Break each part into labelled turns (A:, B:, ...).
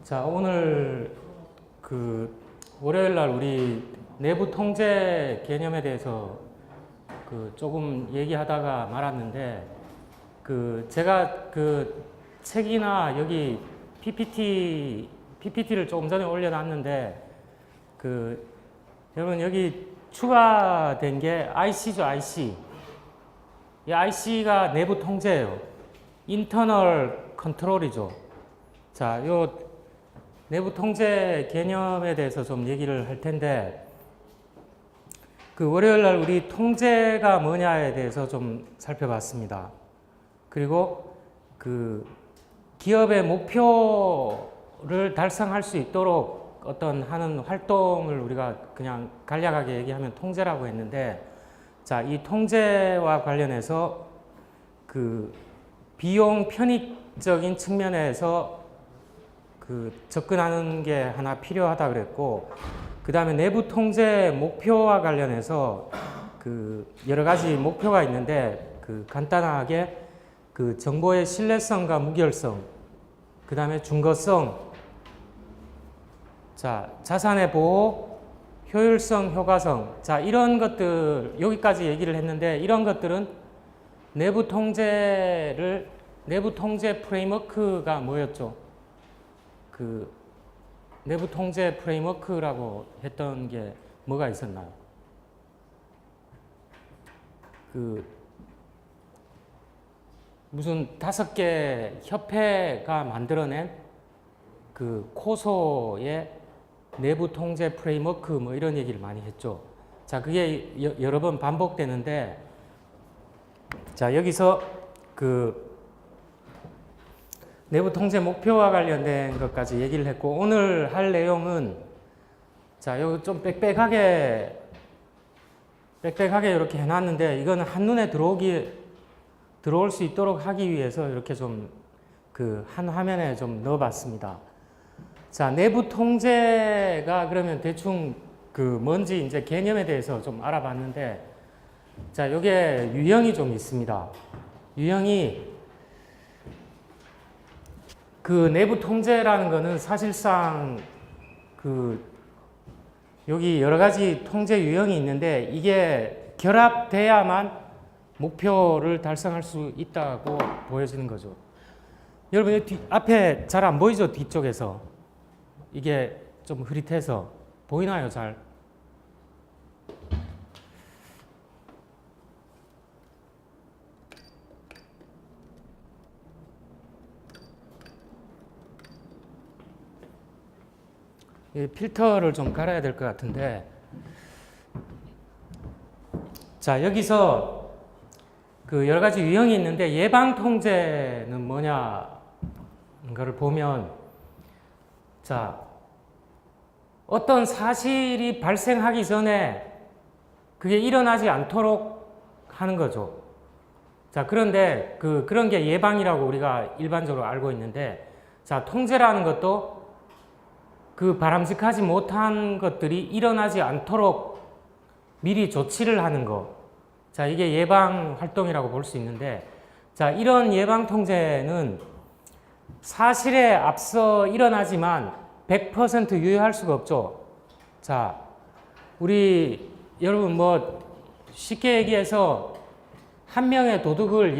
A: 자, 오늘 월요일 날 우리 내부 통제 개념에 대해서 조금 얘기하다가 말았는데, 제가 책이나 여기 PPT를 조금 전에 올려놨는데, 여러분 여기 추가된 게 IC죠, IC. 이 IC가 내부 통제예요. 인터널 컨트롤이죠. 자, 요 내부 통제 개념에 대해서 좀 얘기를 할 텐데, 월요일 날 우리 통제가 뭐냐에 대해서 좀 살펴봤습니다. 그리고 기업의 목표를 달성할 수 있도록 어떤 하는 활동을 우리가 그냥 간략하게 얘기하면 통제라고 했는데, 자, 이 통제와 관련해서 비용 편익적인 측면에서 접근하는 게 하나 필요하다 그랬고, 그 다음에 내부 통제 목표와 관련해서 여러 가지 목표가 있는데, 간단하게 정보의 신뢰성과 무결성, 그 다음에 준거성, 자, 자산의 보호, 효율성, 효과성, 자, 이런 것들, 여기까지 얘기를 했는데, 이런 것들은 내부 통제 프레임워크가 뭐였죠? 내부 통제 프레임워크라고 했던 게 뭐가 있었나요? 무슨 5개 협회가 만들어낸 코소의 내부 통제 프레임워크 뭐 이런 얘기를 많이 했죠. 자, 그게 여러 번 반복되는데, 자, 여기서 내부 통제 목표와 관련된 것까지 얘기를 했고, 오늘 할 내용은, 자, 여기 좀 빽빽하게 이렇게 해놨는데, 이거는 한눈에 들어올 수 있도록 하기 위해서 이렇게 좀 한 화면에 좀 넣어봤습니다. 자, 내부 통제가 그러면 대충 뭔지 이제 개념에 대해서 좀 알아봤는데, 자, 요게 유형이 좀 있습니다. 유형이 내부 통제라는 거는 사실상 여기 여러 가지 통제 유형이 있는데, 이게 결합돼야만 목표를 달성할 수 있다고 보여지는 거죠. 여러분 앞에 잘 안 보이죠? 뒤쪽에서 이게 좀 흐릿해서 보이나요? 잘? 필터를 좀 갈아야 될 것 같은데, 자, 여기서 여러 가지 유형이 있는데, 예방 통제는 뭐냐를 보면, 자, 어떤 사실이 발생하기 전에 그게 일어나지 않도록 하는 거죠. 자, 그런데 그런 게 예방이라고 우리가 일반적으로 알고 있는데, 자, 통제라는 것도 바람직하지 못한 것들이 일어나지 않도록 미리 조치를 하는 거. 자, 이게 예방 활동이라고 볼 수 있는데, 자, 이런 예방 통제는 사실에 앞서 일어나지만 100% 유효할 수가 없죠. 자, 여러분 쉽게 얘기해서 한 명의 도둑을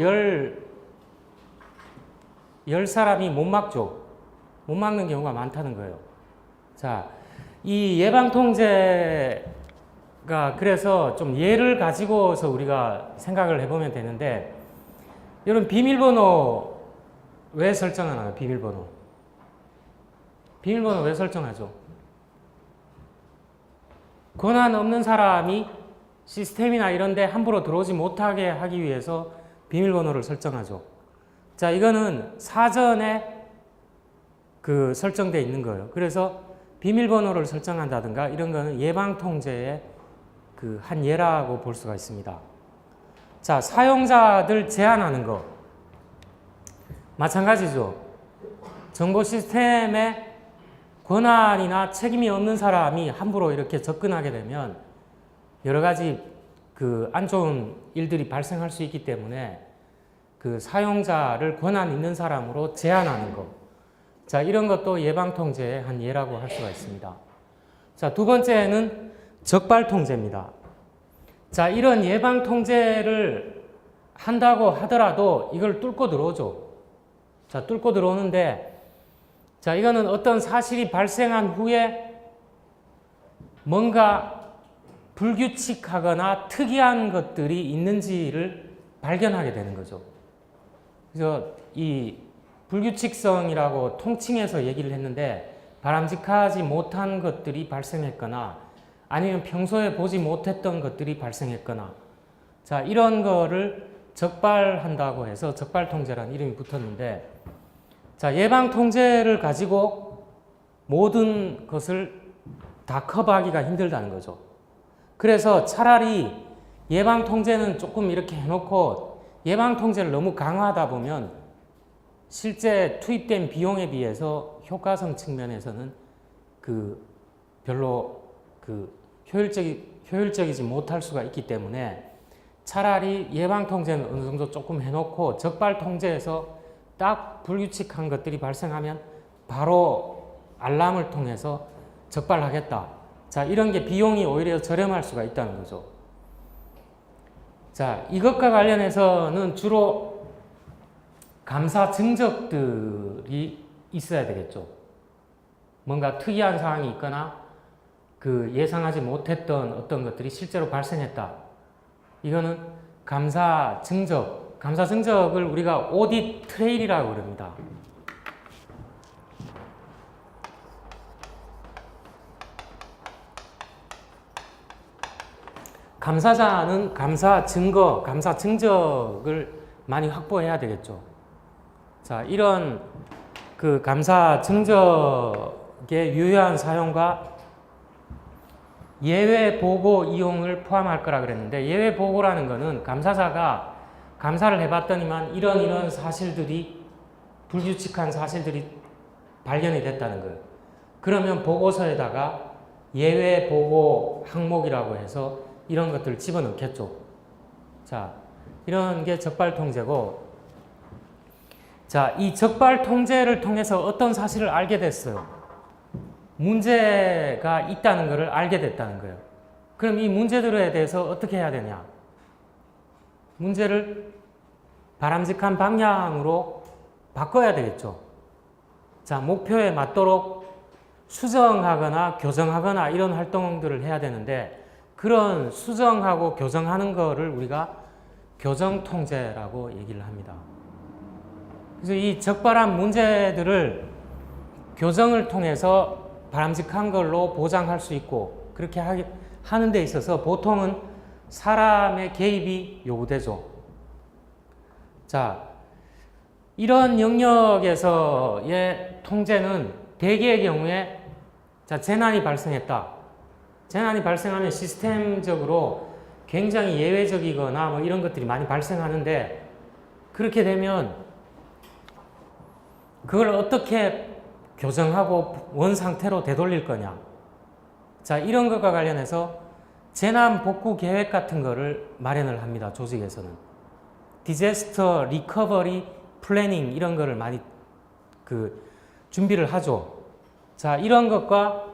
A: 10사람이 못 막죠. 못 막는 경우가 많다는 거예요. 자, 이 예방 통제가 그래서 좀 예를 가지고서 우리가 생각을 해보면 되는데, 여러분 비밀번호 왜 설정하나요? 비밀번호 왜 설정하죠? 권한 없는 사람이 시스템이나 이런 데 함부로 들어오지 못하게 하기 위해서 비밀번호를 설정하죠. 자, 이거는 사전에 설정되어 있는 거예요. 그래서 비밀번호를 설정한다든가 이런 거는 예방 통제의 한 예라고 볼 수가 있습니다. 자, 사용자들 제한하는 거 마찬가지죠. 정보 시스템에 권한이나 책임이 없는 사람이 함부로 이렇게 접근하게 되면 여러 가지 안 좋은 일들이 발생할 수 있기 때문에 사용자를 권한 있는 사람으로 제한하는 거. 자, 이런 것도 예방통제의 한 예라고 할 수가 있습니다. 자, 두 번째는 적발통제입니다. 자, 이런 예방통제를 한다고 하더라도 이걸 뚫고 들어오죠. 자, 뚫고 들어오는데, 자, 이거는 어떤 사실이 발생한 후에 뭔가 불규칙하거나 특이한 것들이 있는지를 발견하게 되는 거죠. 그래서 이 불규칙성이라고 통칭해서 얘기를 했는데, 바람직하지 못한 것들이 발생했거나 아니면 평소에 보지 못했던 것들이 발생했거나, 자, 이런 거를 적발한다고 해서 적발통제라는 이름이 붙었는데, 자, 예방통제를 가지고 모든 것을 다 커버하기가 힘들다는 거죠. 그래서 차라리 예방통제는 조금 이렇게 해놓고 예방통제를 너무 강화하다 보면 실제 투입된 비용에 비해서 효과성 측면에서는 별로 효율적이지 못할 수가 있기 때문에 차라리 예방통제는 어느 정도 조금 해놓고 적발통제에서 딱 불규칙한 것들이 발생하면 바로 알람을 통해서 적발하겠다. 자, 이런 게 비용이 오히려 저렴할 수가 있다는 거죠. 자, 이것과 관련해서는 주로 감사 증적들이 있어야 되겠죠. 뭔가 특이한 사항이 있거나 예상하지 못했던 어떤 것들이 실제로 발생했다. 이거는 감사 증적을 우리가 오디트 트레일이라고 그럽니다. 감사자는 감사 증적을 많이 확보해야 되겠죠. 자, 이런 감사 증적의 유효한 사용과 예외 보고 이용을 포함할 거라 그랬는데, 예외 보고라는 거는 감사자가 감사를 해봤더니만 이런 사실들이, 불규칙한 사실들이 발견이 됐다는 거예요. 그러면 보고서에다가 예외 보고 항목이라고 해서 이런 것들을 집어넣겠죠. 자, 이런 게 적발통제고, 자, 이 적발통제를 통해서 어떤 사실을 알게 됐어요. 문제가 있다는 것을 알게 됐다는 거예요. 그럼 이 문제들에 대해서 어떻게 해야 되냐? 문제를 바람직한 방향으로 바꿔야 되겠죠. 자, 목표에 맞도록 수정하거나 교정하거나 이런 활동들을 해야 되는데, 그런 수정하고 교정하는 거를 우리가 교정통제라고 얘기를 합니다. 그래서 이 적발한 문제들을 교정을 통해서 바람직한 걸로 보장할 수 있고, 그렇게 하는 데 있어서 보통은 사람의 개입이 요구되죠. 자, 이런 영역에서의 통제는 대개의 경우에, 자, 재난이 발생했다. 재난이 발생하면 시스템적으로 굉장히 예외적이거나 뭐 이런 것들이 많이 발생하는데, 그렇게 되면 그걸 어떻게 교정하고 원 상태로 되돌릴 거냐. 자, 이런 것과 관련해서 재난 복구 계획 같은 거를 마련을 합니다. 조직에서는. 디제스터 리커버리 플래닝 이런 거를 많이 준비를 하죠. 자, 이런 것과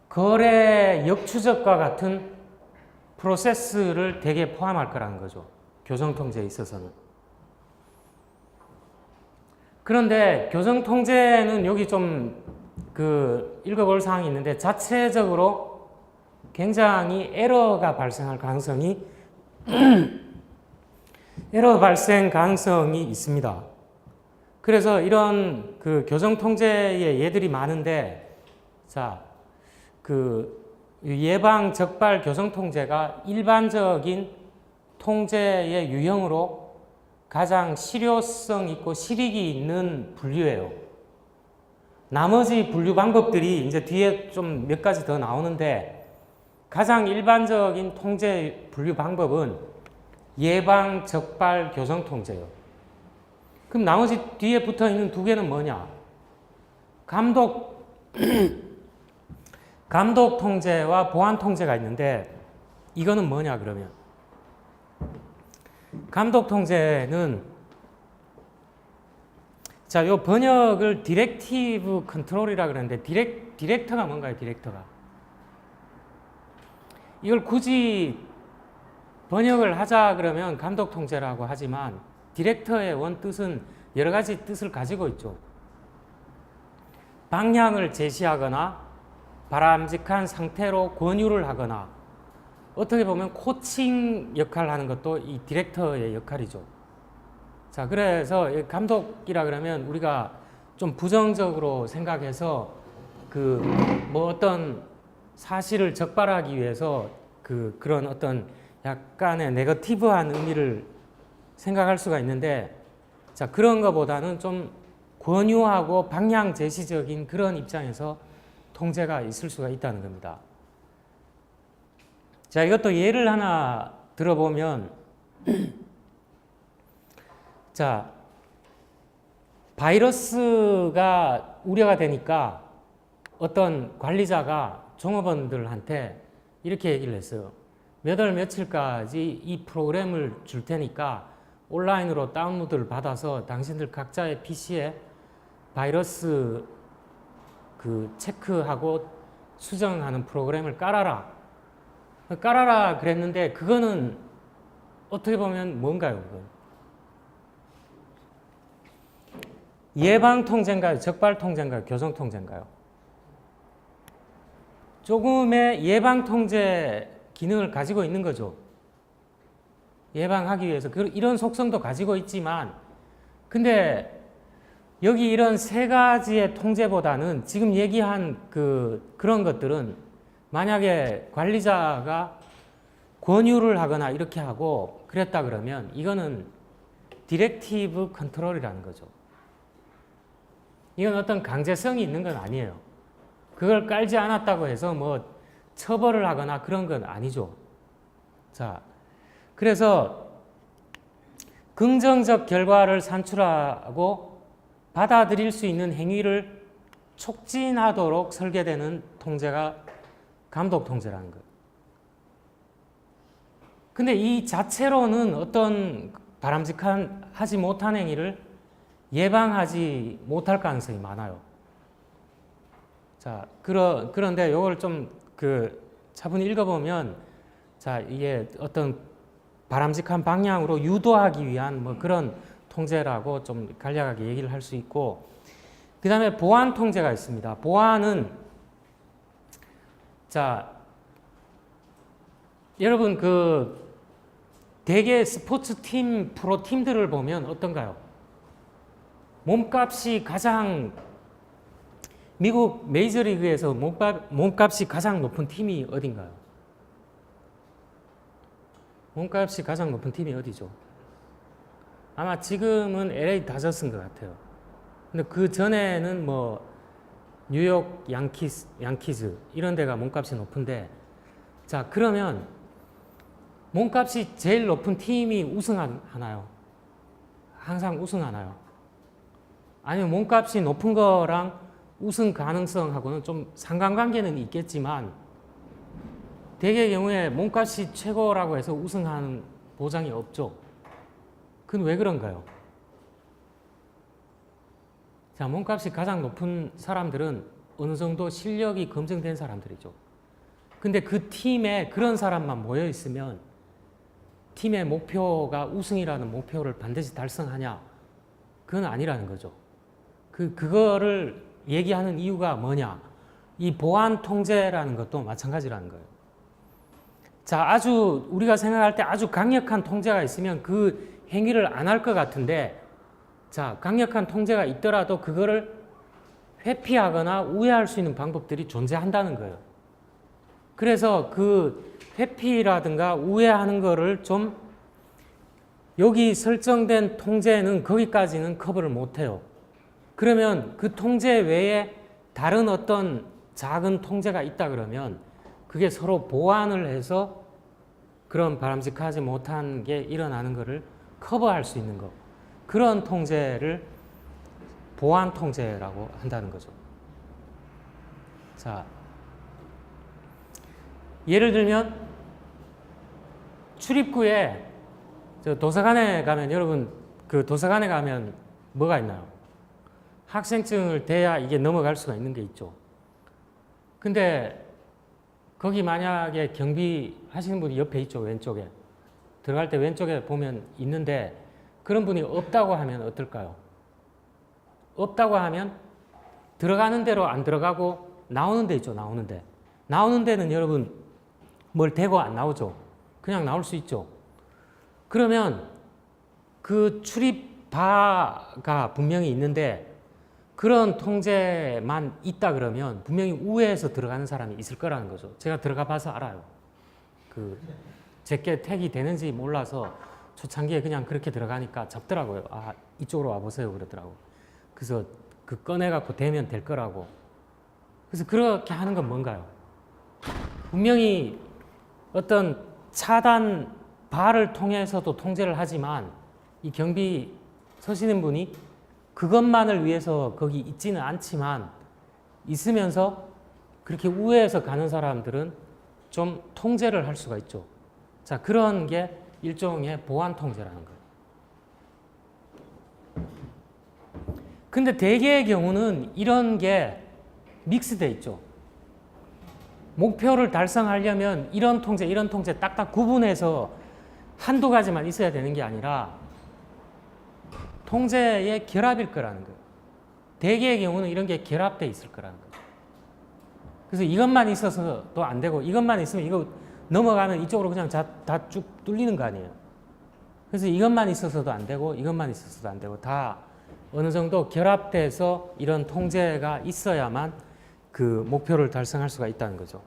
A: 거래 역추적과 같은 프로세스를 대개 포함할 거라는 거죠. 교정통제에 있어서는. 그런데 교정통제는 여기 좀 읽어볼 사항이 있는데, 자체적으로 굉장히 에러가 발생할 가능성이 에러 발생 가능성이 있습니다. 그래서 이런 교정통제의 예들이 많은데, 자, 예방 적발 교정통제가 일반적인 통제의 유형으로 가장 실효성 있고 실익이 있는 분류예요. 나머지 분류 방법들이 이제 뒤에 좀 몇 가지 더 나오는데, 가장 일반적인 통제 분류 방법은 예방 적발 교정 통제예요. 그럼 나머지 뒤에 붙어 있는 두 개는 뭐냐? 감독 통제와 보안 통제가 있는데, 이거는 뭐냐 그러면? 감독 통제는 자, 요 번역을 디렉티브 컨트롤이라 그러는데 디렉터가 뭔가요? 디렉터가. 이걸 굳이 번역을 하자 그러면 감독 통제라고 하지만 디렉터의 원뜻은 여러 가지 뜻을 가지고 있죠. 방향을 제시하거나 바람직한 상태로 권유를 하거나 어떻게 보면 코칭 역할을 하는 것도 이 디렉터의 역할이죠. 자, 그래서 감독이라 그러면 우리가 좀 부정적으로 생각해서 뭐 어떤 사실을 적발하기 위해서 그런 어떤 약간의 네거티브한 의미를 생각할 수가 있는데, 자, 그런 것보다는 좀 권유하고 방향 제시적인 그런 입장에서 통제가 있을 수가 있다는 겁니다. 자, 이것도 예를 하나 들어보면 자, 바이러스가 우려가 되니까 어떤 관리자가 종업원들한테 이렇게 얘기를 했어요. 몇 월 며칠까지 이 프로그램을 줄 테니까 온라인으로 다운로드를 받아서 당신들 각자의 PC에 바이러스 체크하고 수정하는 프로그램을 깔아라. 깔아라 그랬는데 그거는 어떻게 보면 뭔가요? 그건? 예방 통제인가요? 적발 통제인가요? 교정 통제인가요? 조금의 예방 통제 기능을 가지고 있는 거죠. 예방하기 위해서 이런 속성도 가지고 있지만, 근데 여기 이런 세 가지의 통제보다는 지금 얘기한 그런 것들은 만약에 관리자가 권유를 하거나 이렇게 하고 그랬다 그러면 이거는 디렉티브 컨트롤이라는 거죠. 이건 어떤 강제성이 있는 건 아니에요. 그걸 깔지 않았다고 해서 뭐 처벌을 하거나 그런 건 아니죠. 자, 그래서 긍정적 결과를 산출하고 받아들일 수 있는 행위를 촉진하도록 설계되는 통제가 감독 통제라는 거예요. 근데 이 자체로는 어떤 바람직한 하지 못한 행위를 예방하지 못할 가능성이 많아요. 자, 그런데 이걸 좀 차분히 읽어보면, 자, 이게 어떤 바람직한 방향으로 유도하기 위한 뭐 그런 통제라고 좀 간략하게 얘기를 할 수 있고, 그 다음에 보안 통제가 있습니다. 보안은, 자, 여러분 대개 스포츠팀, 프로팀들을 보면 어떤가요? 몸값이 가장, 미국 메이저리그에서 몸값이 가장 높은 팀이 어딘가요? 몸값이 가장 높은 팀이 어디죠? 아마 지금은 LA 다저스인 것 같아요. 근데 그 전에는 뭐 뉴욕 양키즈 이런 데가 몸값이 높은데, 자, 그러면 몸값이 제일 높은 팀이 우승하나요? 항상 우승하나요? 아니면 몸값이 높은 거랑 우승 가능성하고는 좀 상관관계는 있겠지만 대개의 경우에 몸값이 최고라고 해서 우승하는 보장이 없죠. 그건 왜 그런가요? 자, 몸값이 가장 높은 사람들은 어느 정도 실력이 검증된 사람들이죠. 근데 그 팀에 그런 사람만 모여 있으면 팀의 목표가 우승이라는 목표를 반드시 달성하냐? 그건 아니라는 거죠. 그거를 얘기하는 이유가 뭐냐? 이 보안 통제라는 것도 마찬가지라는 거예요. 자, 아주 우리가 생각할 때 아주 강력한 통제가 있으면 그 행위를 안 할 것 같은데, 자, 강력한 통제가 있더라도 그거를 회피하거나 우회할 수 있는 방법들이 존재한다는 거예요. 그래서 그 회피라든가 우회하는 거를 좀 여기 설정된 통제는 거기까지는 커버를 못해요. 그러면 그 통제 외에 다른 어떤 작은 통제가 있다 그러면 그게 서로 보완을 해서 그런 바람직하지 못한 게 일어나는 것을 커버할 수 있는 것, 그런 통제를 보완 통제라고 한다는 거죠. 자, 예를 들면 출입구에 도서관에 가면, 여러분 그 도서관에 가면 뭐가 있나요? 학생증을 대야 이게 넘어갈 수가 있는 게 있죠. 근데 거기 만약에 경비 하시는 분이 옆에 있죠. 왼쪽에. 들어갈 때 왼쪽에 보면 있는데 그런 분이 없다고 하면 어떨까요? 없다고 하면 들어가는 대로 안 들어가고 나오는 데 있죠. 나오는 데. 나오는 데는 여러분 뭘 대고 안 나오죠. 그냥 나올 수 있죠. 그러면 그 출입바가 분명히 있는데 그런 통제만 있다 그러면 분명히 우회해서 들어가는 사람이 있을 거라는 거죠. 제가 들어가 봐서 알아요. 제게 택이 되는지 몰라서 초창기에 그냥 그렇게 들어가니까 잡더라고요. 아, 이쪽으로 와보세요. 그러더라고. 그래서 그 꺼내갖고 대면 될 거라고. 그래서 그렇게 하는 건 뭔가요? 분명히 어떤 차단 바를 통해서도 통제를 하지만 이 경비 서시는 분이 그것만을 위해서 거기 있지는 않지만 있으면서 그렇게 우회해서 가는 사람들은 좀 통제를 할 수가 있죠. 자, 그런 게 일종의 보안 통제라는 거예요. 근데 대개의 경우는 이런 게 믹스돼 있죠. 목표를 달성하려면 이런 통제 딱딱 구분해서 한두 가지만 있어야 되는 게 아니라 통제의 결합일 거라는 거예요. 대개의 경우는 이런 게 결합돼 있을 거라는 거예요. 그래서 이것만 있어서도 안 되고 이것만 있으면 이거 넘어가면 이쪽으로 그냥 다 쭉 뚫리는 거 아니에요. 그래서 이것만 있어서도 안 되고 이것만 있어서도 안 되고 다 어느 정도 결합돼서 이런 통제가 있어야만 그 목표를 달성할 수가 있다는 거죠.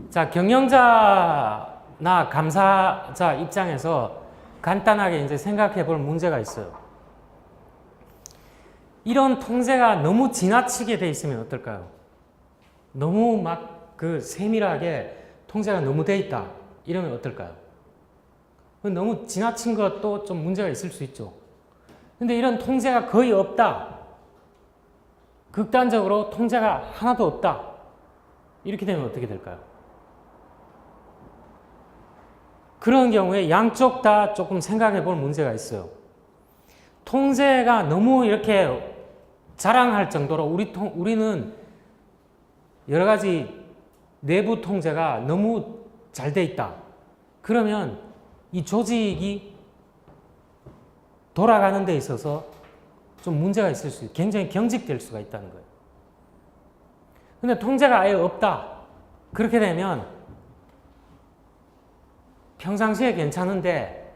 A: 자, 경영자나 감사자 입장에서 간단하게 이제 생각해 볼 문제가 있어요. 이런 통제가 너무 지나치게 돼 있으면 어떨까요? 너무 막 그 세밀하게 통제가 너무 돼 있다. 이러면 어떨까요? 너무 지나친 것도 좀 문제가 있을 수 있죠. 근데 이런 통제가 거의 없다. 극단적으로 통제가 하나도 없다. 이렇게 되면 어떻게 될까요? 그런 경우에 양쪽 다 조금 생각해 볼 문제가 있어요. 통제가 너무 이렇게 자랑할 정도로 우리는 여러 가지 내부 통제가 너무 잘 돼 있다. 그러면 이 조직이 돌아가는 데 있어서 좀 문제가 있을 수 있어요. 굉장히 경직될 수가 있다는 거예요. 근데 통제가 아예 없다. 그렇게 되면 평상시에 괜찮은데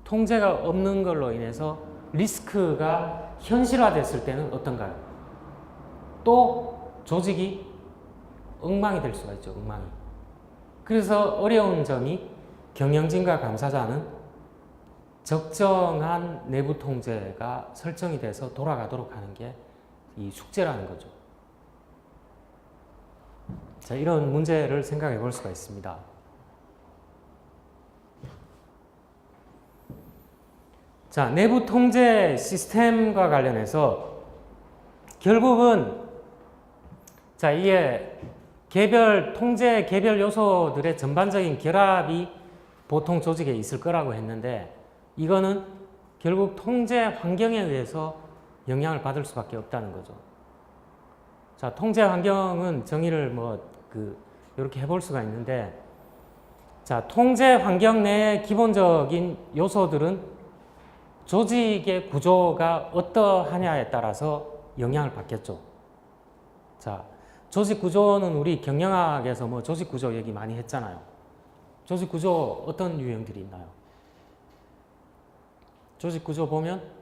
A: 통제가 없는 걸로 인해서 리스크가 현실화됐을 때는 어떤가요? 또 조직이 엉망이 될 수가 있죠. 엉망이. 그래서 어려운 점이 경영진과 감사자는 적정한 내부 통제가 설정이 돼서 돌아가도록 하는 게 이 숙제라는 거죠. 자, 이런 문제를 생각해 볼 수가 있습니다. 자, 내부 통제 시스템과 관련해서 결국은 자, 이게 통제 개별 요소들의 전반적인 결합이 보통 조직에 있을 거라고 했는데 이거는 결국 통제 환경에 의해서 영향을 받을 수밖에 없다는 거죠. 자, 통제 환경은 정의를 이렇게 해볼 수가 있는데 자, 통제 환경 내의 기본적인 요소들은 조직의 구조가 어떠하냐에 따라서 영향을 받겠죠. 자, 조직 구조는 우리 경영학에서 조직 구조 얘기 많이 했잖아요. 조직 구조 어떤 유형들이 있나요? 조직 구조 보면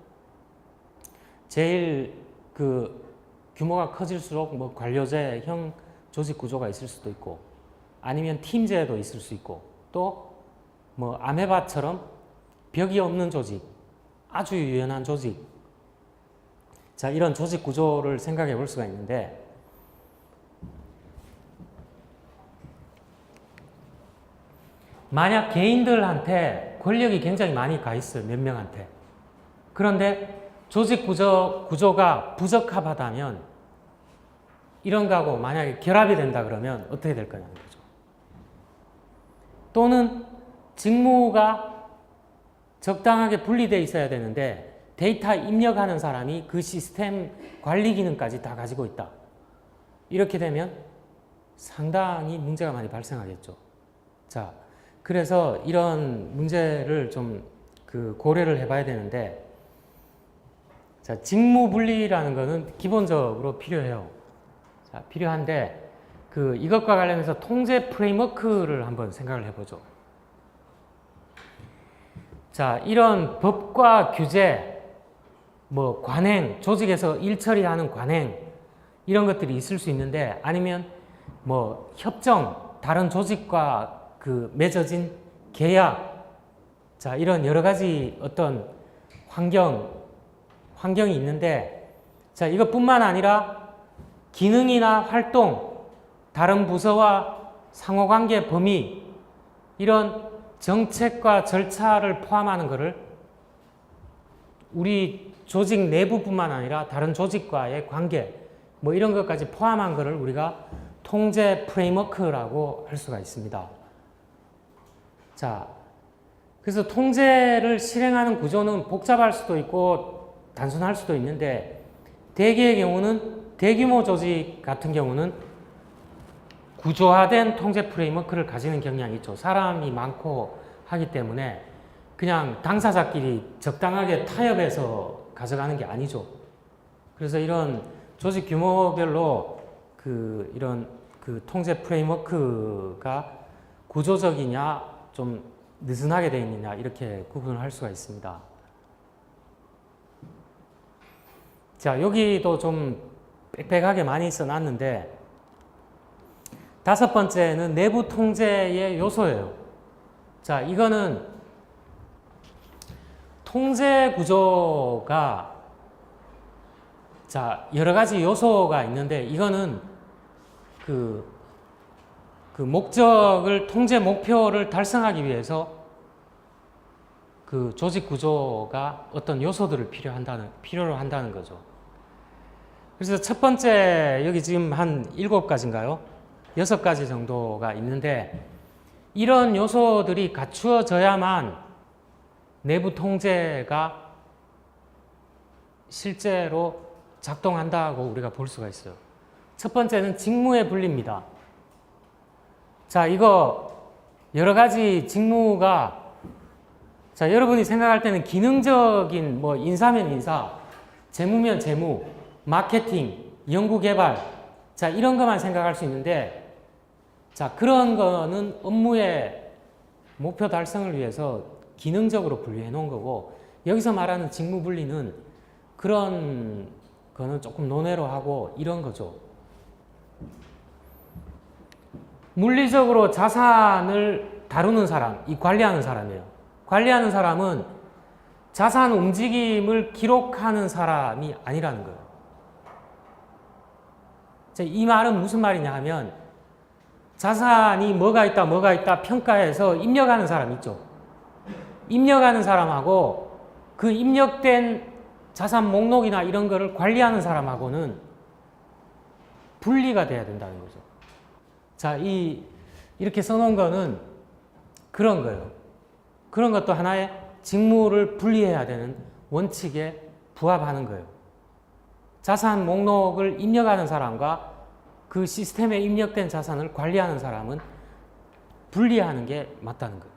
A: 제일 규모가 커질수록 관료제형 조직 구조가 있을 수도 있고 아니면 팀제도 있을 수 있고 또 아메바처럼 벽이 없는 조직, 아주 유연한 조직. 자, 이런 조직 구조를 생각해 볼 수가 있는데 만약 개인들한테 권력이 굉장히 많이 가 있어요. 몇 명한테. 그런데 조직 구조가 부적합하다면 이런 거하고 만약에 결합이 된다 그러면 어떻게 될 거냐는 거죠. 또는 직무가 적당하게 분리되어 있어야 되는데 데이터 입력하는 사람이 그 시스템 관리 기능까지 다 가지고 있다. 이렇게 되면 상당히 문제가 많이 발생하겠죠. 자, 그래서 이런 문제를 좀 고려를 해봐야 되는데, 자, 직무 분리라는 거는 기본적으로 필요해요. 자, 필요한데, 이것과 관련해서 통제 프레임워크를 한번 생각을 해보죠. 자, 이런 법과 규제, 뭐 관행, 조직에서 일 처리하는 관행, 이런 것들이 있을 수 있는데, 아니면 뭐 협정, 다른 조직과 맺어진 계약, 자, 이런 여러 가지 어떤 환경이 있는데, 자, 이것뿐만 아니라 기능이나 활동, 다른 부서와 상호관계 범위, 이런 정책과 절차를 포함하는 것을 우리 조직 내부뿐만 아니라 다른 조직과의 관계, 뭐 이런 것까지 포함한 것을 우리가 통제 프레임워크라고 할 수가 있습니다. 자, 그래서 통제를 실행하는 구조는 복잡할 수도 있고 단순할 수도 있는데, 대개의 경우는 대규모 조직 같은 경우는 구조화된 통제 프레임워크를 가지는 경향이 있죠. 사람이 많고 하기 때문에 그냥 당사자끼리 적당하게 타협해서 가져가는 게 아니죠. 그래서 이런 조직 규모별로 이런 통제 프레임워크가 구조적이냐 좀 느슨하게 되어 있느냐 이렇게 구분을 할 수가 있습니다. 자, 여기도 좀 빽빽하게 많이 써놨는데, 다섯 번째는 내부 통제의 요소예요. 자, 이거는 통제 구조가 여러 가지 요소가 있는데, 이거는 통제 목표를 달성하기 위해서 조직 구조가 어떤 요소들을 필요로 한다는 거죠. 그래서 첫 번째, 여기 지금 한 7가지인가요? 6가지 정도가 있는데, 이런 요소들이 갖추어져야만 내부 통제가 실제로 작동한다고 우리가 볼 수가 있어요. 첫 번째는 직무의 분리입니다. 자, 이거 여러 가지 직무가, 자, 여러분이 생각할 때는 기능적인 뭐 인사면 인사, 재무면 재무, 마케팅, 연구개발, 자, 이런 것만 생각할 수 있는데, 자, 그런 거는 업무의 목표 달성을 위해서 기능적으로 분리해 놓은 거고, 여기서 말하는 직무 분리는 그런 거는 조금 논외로 하고 이런 거죠. 물리적으로 자산을 다루는 사람, 이 관리하는 사람이에요. 관리하는 사람은 자산 움직임을 기록하는 사람이 아니라는 거예요. 이 말은 무슨 말이냐 하면, 자산이 뭐가 있다 평가해서 입력하는 사람 있죠. 입력하는 사람하고 그 입력된 자산 목록이나 이런 거를 관리하는 사람하고는 분리가 돼야 된다는 거죠. 자, 이렇게 써놓은 거는 그런 거예요. 그런 것도 하나의 직무를 분리해야 되는 원칙에 부합하는 거예요. 자산 목록을 입력하는 사람과 그 시스템에 입력된 자산을 관리하는 사람은 분리하는 게 맞다는 거예요.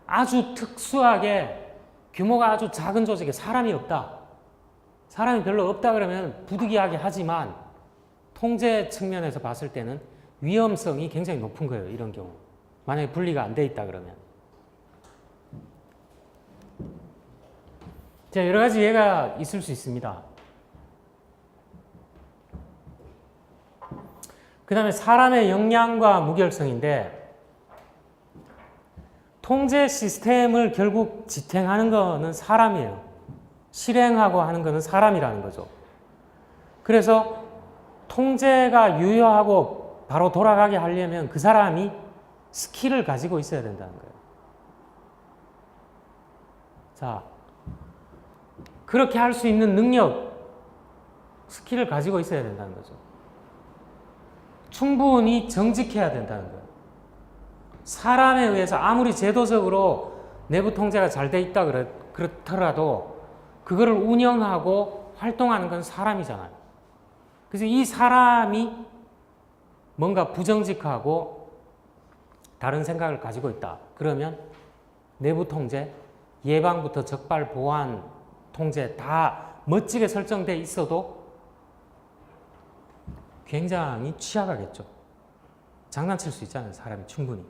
A: 아주 특수하게 규모가 아주 작은 조직에 사람이 없다. 사람이 별로 없다 그러면 부득이하게 하지만 통제 측면에서 봤을 때는 위험성이 굉장히 높은 거예요. 이런 경우. 만약에 분리가 안 돼 있다 그러면. 자, 여러 가지 예가 있을 수 있습니다. 그 다음에 사람의 역량과 무결성인데, 통제 시스템을 결국 지탱하는 거는 사람이에요. 실행하고 하는 거는 사람이라는 거죠. 그래서 통제가 유효하고 바로 돌아가게 하려면 그 사람이 스킬을 가지고 있어야 된다는 거예요. 자, 그렇게 할 수 있는 능력, 스킬을 가지고 있어야 된다는 거죠. 충분히 정직해야 된다는 거예요. 사람에 의해서 아무리 제도적으로 내부 통제가 잘 돼 있다 그렇더라도 그거를 운영하고 활동하는 건 사람이잖아요. 그래서 이 사람이 뭔가 부정직하고 다른 생각을 가지고 있다. 그러면 내부 통제, 예방부터 적발, 보안, 통제 다 멋지게 설정되어 있어도 굉장히 취약하겠죠. 장난칠 수 있잖아요. 사람이 충분히.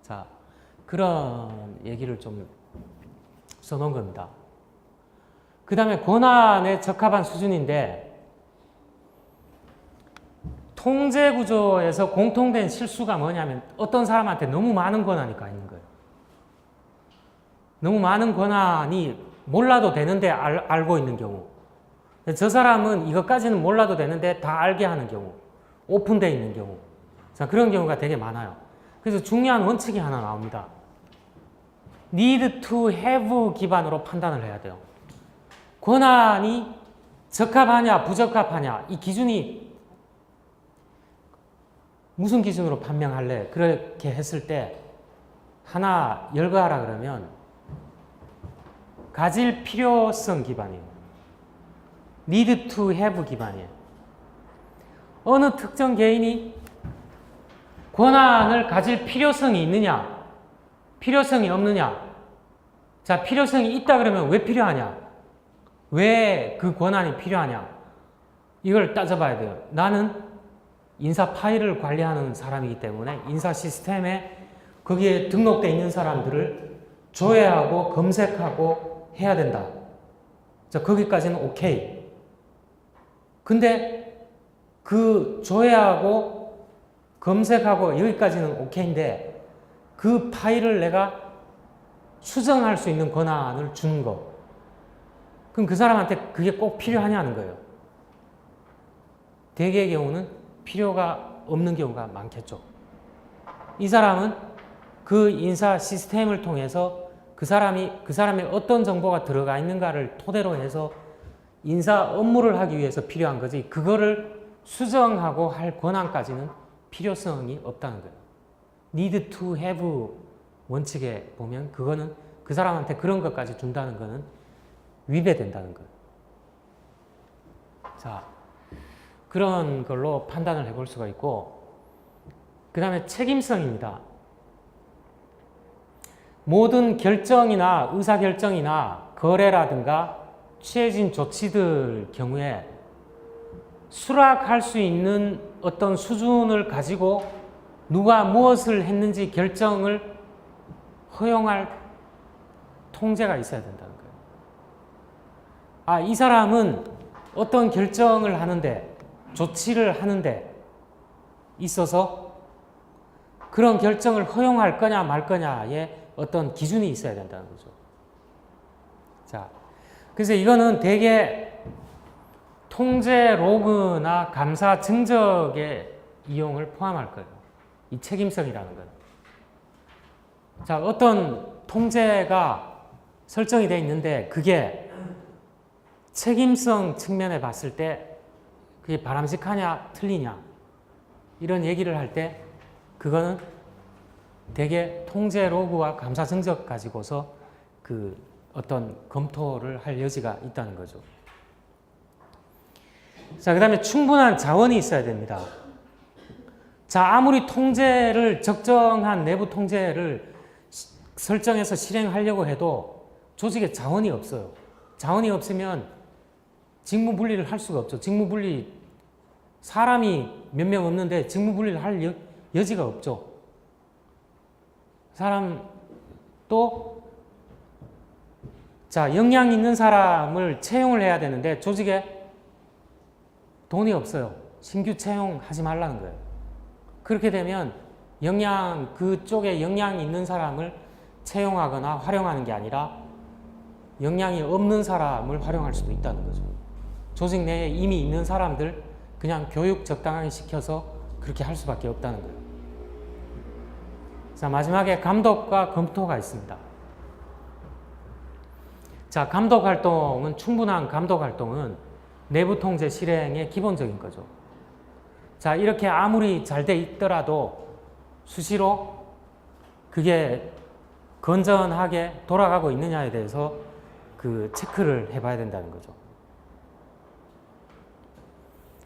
A: 자, 그런 얘기를 좀 써놓은 겁니다. 그 다음에 권한에 적합한 수준인데 통제 구조에서 공통된 실수가 뭐냐면 어떤 사람한테 너무 많은 권한이 가 있는 거예요. 너무 많은 권한이 몰라도 되는데 알고 있는 경우. 저 사람은 이것까지는 몰라도 되는데 다 알게 하는 경우. 오픈되어 있는 경우. 자, 그런 경우가 되게 많아요. 그래서 중요한 원칙이 하나 나옵니다. need to have 기반으로 판단을 해야 돼요. 권한이 적합하냐 부적합하냐 이 기준이 무슨 기준으로 판명할래? 그렇게 했을 때 하나 열거하라 그러면 가질 필요성 기반이에요. need to have 기반이에요. 어느 특정 개인이 권한을 가질 필요성이 있느냐? 필요성이 없느냐? 자, 필요성이 있다 그러면 왜 필요하냐? 왜 그 권한이 필요하냐? 이걸 따져봐야 돼요. 나는 인사 파일을 관리하는 사람이기 때문에 인사 시스템에 거기에 등록되어 있는 사람들을 조회하고 검색하고 해야 된다. 자, 거기까지는 오케이. 근데 그 조회하고 검색하고 여기까지는 오케이인데 그 파일을 내가 수정할 수 있는 권한을 주는 거. 그럼 그 사람한테 그게 꼭 필요하냐는 거예요. 대개의 경우는 필요가 없는 경우가 많겠죠. 이 사람은 그 인사 시스템을 통해서 그 사람의 어떤 정보가 들어가 있는가를 토대로 해서 인사 업무를 하기 위해서 필요한 거지 그거를 수정하고 할 권한까지는 필요성이 없다는 거예요. need to have 원칙에 보면 그거는 그 사람한테 그런 것까지 준다는 거는 위배된다는 거예요. 자, 그런 걸로 판단을 해볼 수가 있고 그 다음에 책임성입니다. 모든 결정이나 의사결정이나 거래라든가 취해진 조치들 경우에 수락할 수 있는 어떤 수준을 가지고 누가 무엇을 했는지 결정을 허용할 통제가 있어야 된다는 거예요. 아, 이 사람은 어떤 결정을 하는데 조치를 하는데 있어서 그런 결정을 허용할 거냐 말 거냐에 어떤 기준이 있어야 된다는 거죠. 자, 그래서 이거는 대개 통제 로그나 감사 증적의 이용을 포함할 거예요. 이 책임성이라는 건. 자, 어떤 통제가 설정이 되어 있는데 그게 책임성 측면에 봤을 때 그게 바람직하냐 틀리냐 이런 얘기를 할 때 그거는 대개 통제 로그와 감사 증적 가지고서 그 어떤 검토를 할 여지가 있다는 거죠. 자, 그 다음에 충분한 자원이 있어야 됩니다. 자, 아무리 통제를 적정한 내부 통제를 설정해서 실행하려고 해도 조직에 자원이 없어요. 자원이 없으면 직무 분리를 할 수가 없죠. 직무 분리 사람이 몇 명 없는데 직무 분리를 할 여지가 없죠. 사람 또 자, 역량 있는 사람을 채용을 해야 되는데 조직에 돈이 없어요. 신규 채용하지 말라는 거예요. 그렇게 되면 그쪽에 역량이 있는 사람을 채용하거나 활용하는 게 아니라 역량이 없는 사람을 활용할 수도 있다는 거죠. 조직 내에 이미 있는 사람들 그냥 교육 적당하게 시켜서 그렇게 할 수밖에 없다는 거예요. 자, 마지막에 감독과 검토가 있습니다. 자, 감독 활동은 충분한 감독 활동은 내부 통제 실행의 기본적인 거죠. 자, 이렇게 아무리 잘 돼 있더라도 수시로 그게 건전하게 돌아가고 있느냐에 대해서 그 체크를 해봐야 된다는 거죠.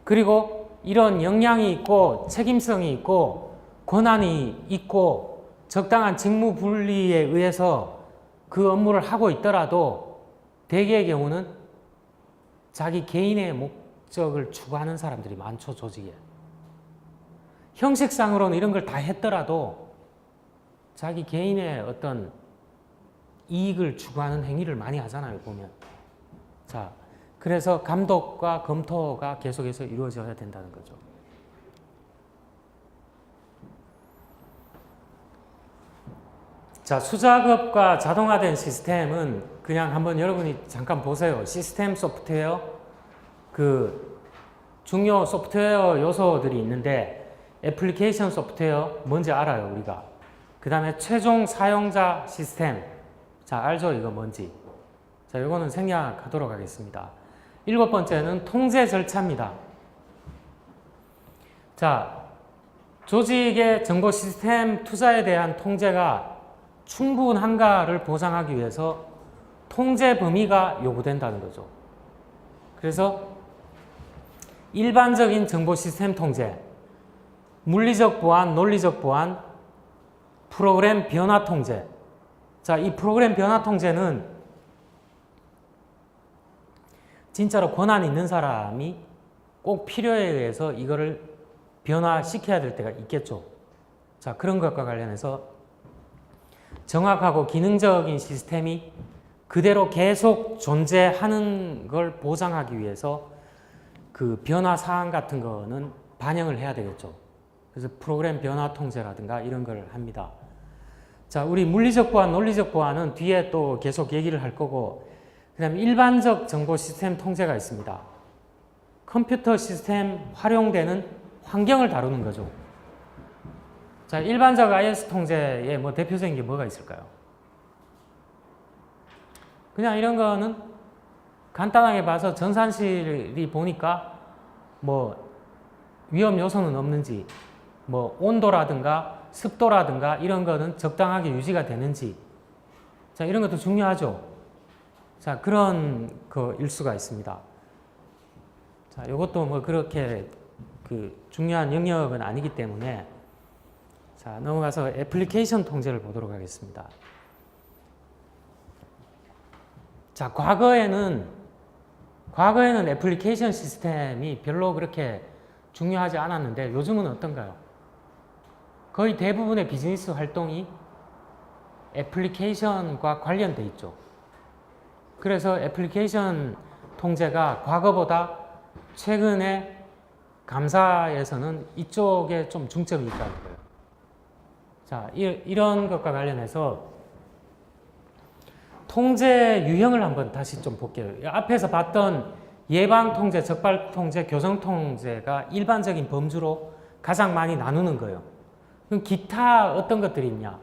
A: 그리고 이런 역량이 있고 책임성이 있고 권한이 있고 적당한 직무 분리에 의해서 그 업무를 하고 있더라도 대개의 경우는 자기 개인의 목적을 추구하는 사람들이 많죠, 조직에. 형식상으로는 이런 걸 다 했더라도 자기 개인의 어떤 이익을 추구하는 행위를 많이 하잖아요, 보면. 자, 그래서 감독과 검토가 계속해서 이루어져야 된다는 거죠. 자, 수작업과 자동화된 시스템은 그냥 한번 여러분이 잠깐 보세요. 시스템 소프트웨어, 그 중요 소프트웨어 요소들이 있는데 애플리케이션 소프트웨어 뭔지 알아요, 우리가. 그 다음에 최종 사용자 시스템. 자, 알죠? 이거 뭔지. 자, 이거는 생략하도록 하겠습니다. 7번째는 통제 절차입니다. 자, 조직의 정보 시스템 투자에 대한 통제가 충분한가를 보장하기 위해서 통제 범위가 요구된다는 거죠. 그래서 일반적인 정보 시스템 통제, 물리적 보안, 논리적 보안, 프로그램 변화 통제. 자, 이 프로그램 변화 통제는 진짜로 권한 있는 사람이 꼭 필요에 의해서 이거를 변화시켜야 될 때가 있겠죠. 자, 그런 것과 관련해서 정확하고 기능적인 시스템이 그대로 계속 존재하는 걸 보장하기 위해서 그 변화 사항 같은 거는 반영을 해야 되겠죠. 그래서 프로그램 변화 통제라든가 이런 걸 합니다. 자, 우리 물리적 보안, 논리적 보안은 뒤에 또 계속 얘기를 할 거고, 그 다음에 일반적 정보 시스템 통제가 있습니다. 컴퓨터 시스템 활용되는 환경을 다루는 거죠. 자, 일반적 IS 통제의 뭐 대표적인 게 뭐가 있을까요? 그냥 이런 거는 간단하게 봐서 전산실이 보니까 뭐 위험 요소는 없는지, 뭐 온도라든가 습도라든가 이런 거는 적당하게 유지가 되는지, 자, 이런 것도 중요하죠. 자, 그런 거일 수가 있습니다. 자, 이것도 뭐 그렇게 그 중요한 영역은 아니기 때문에, 자, 넘어가서 애플리케이션 통제를 보도록 하겠습니다. 자, 과거에는 애플리케이션 시스템이 별로 그렇게 중요하지 않았는데 요즘은 어떤가요? 거의 대부분의 비즈니스 활동이 애플리케이션과 관련돼 있죠. 그래서 애플리케이션 통제가 과거보다 최근에 감사에서는 이쪽에 좀 중점이 있다는 거예요. 자, 이런 것과 관련해서 통제 유형을 한번 다시 좀 볼게요. 앞에서 봤던 예방 통제, 적발 통제, 교정 통제가 일반적인 범주로 가장 많이 나누는 거예요. 그럼 기타 어떤 것들이 있냐?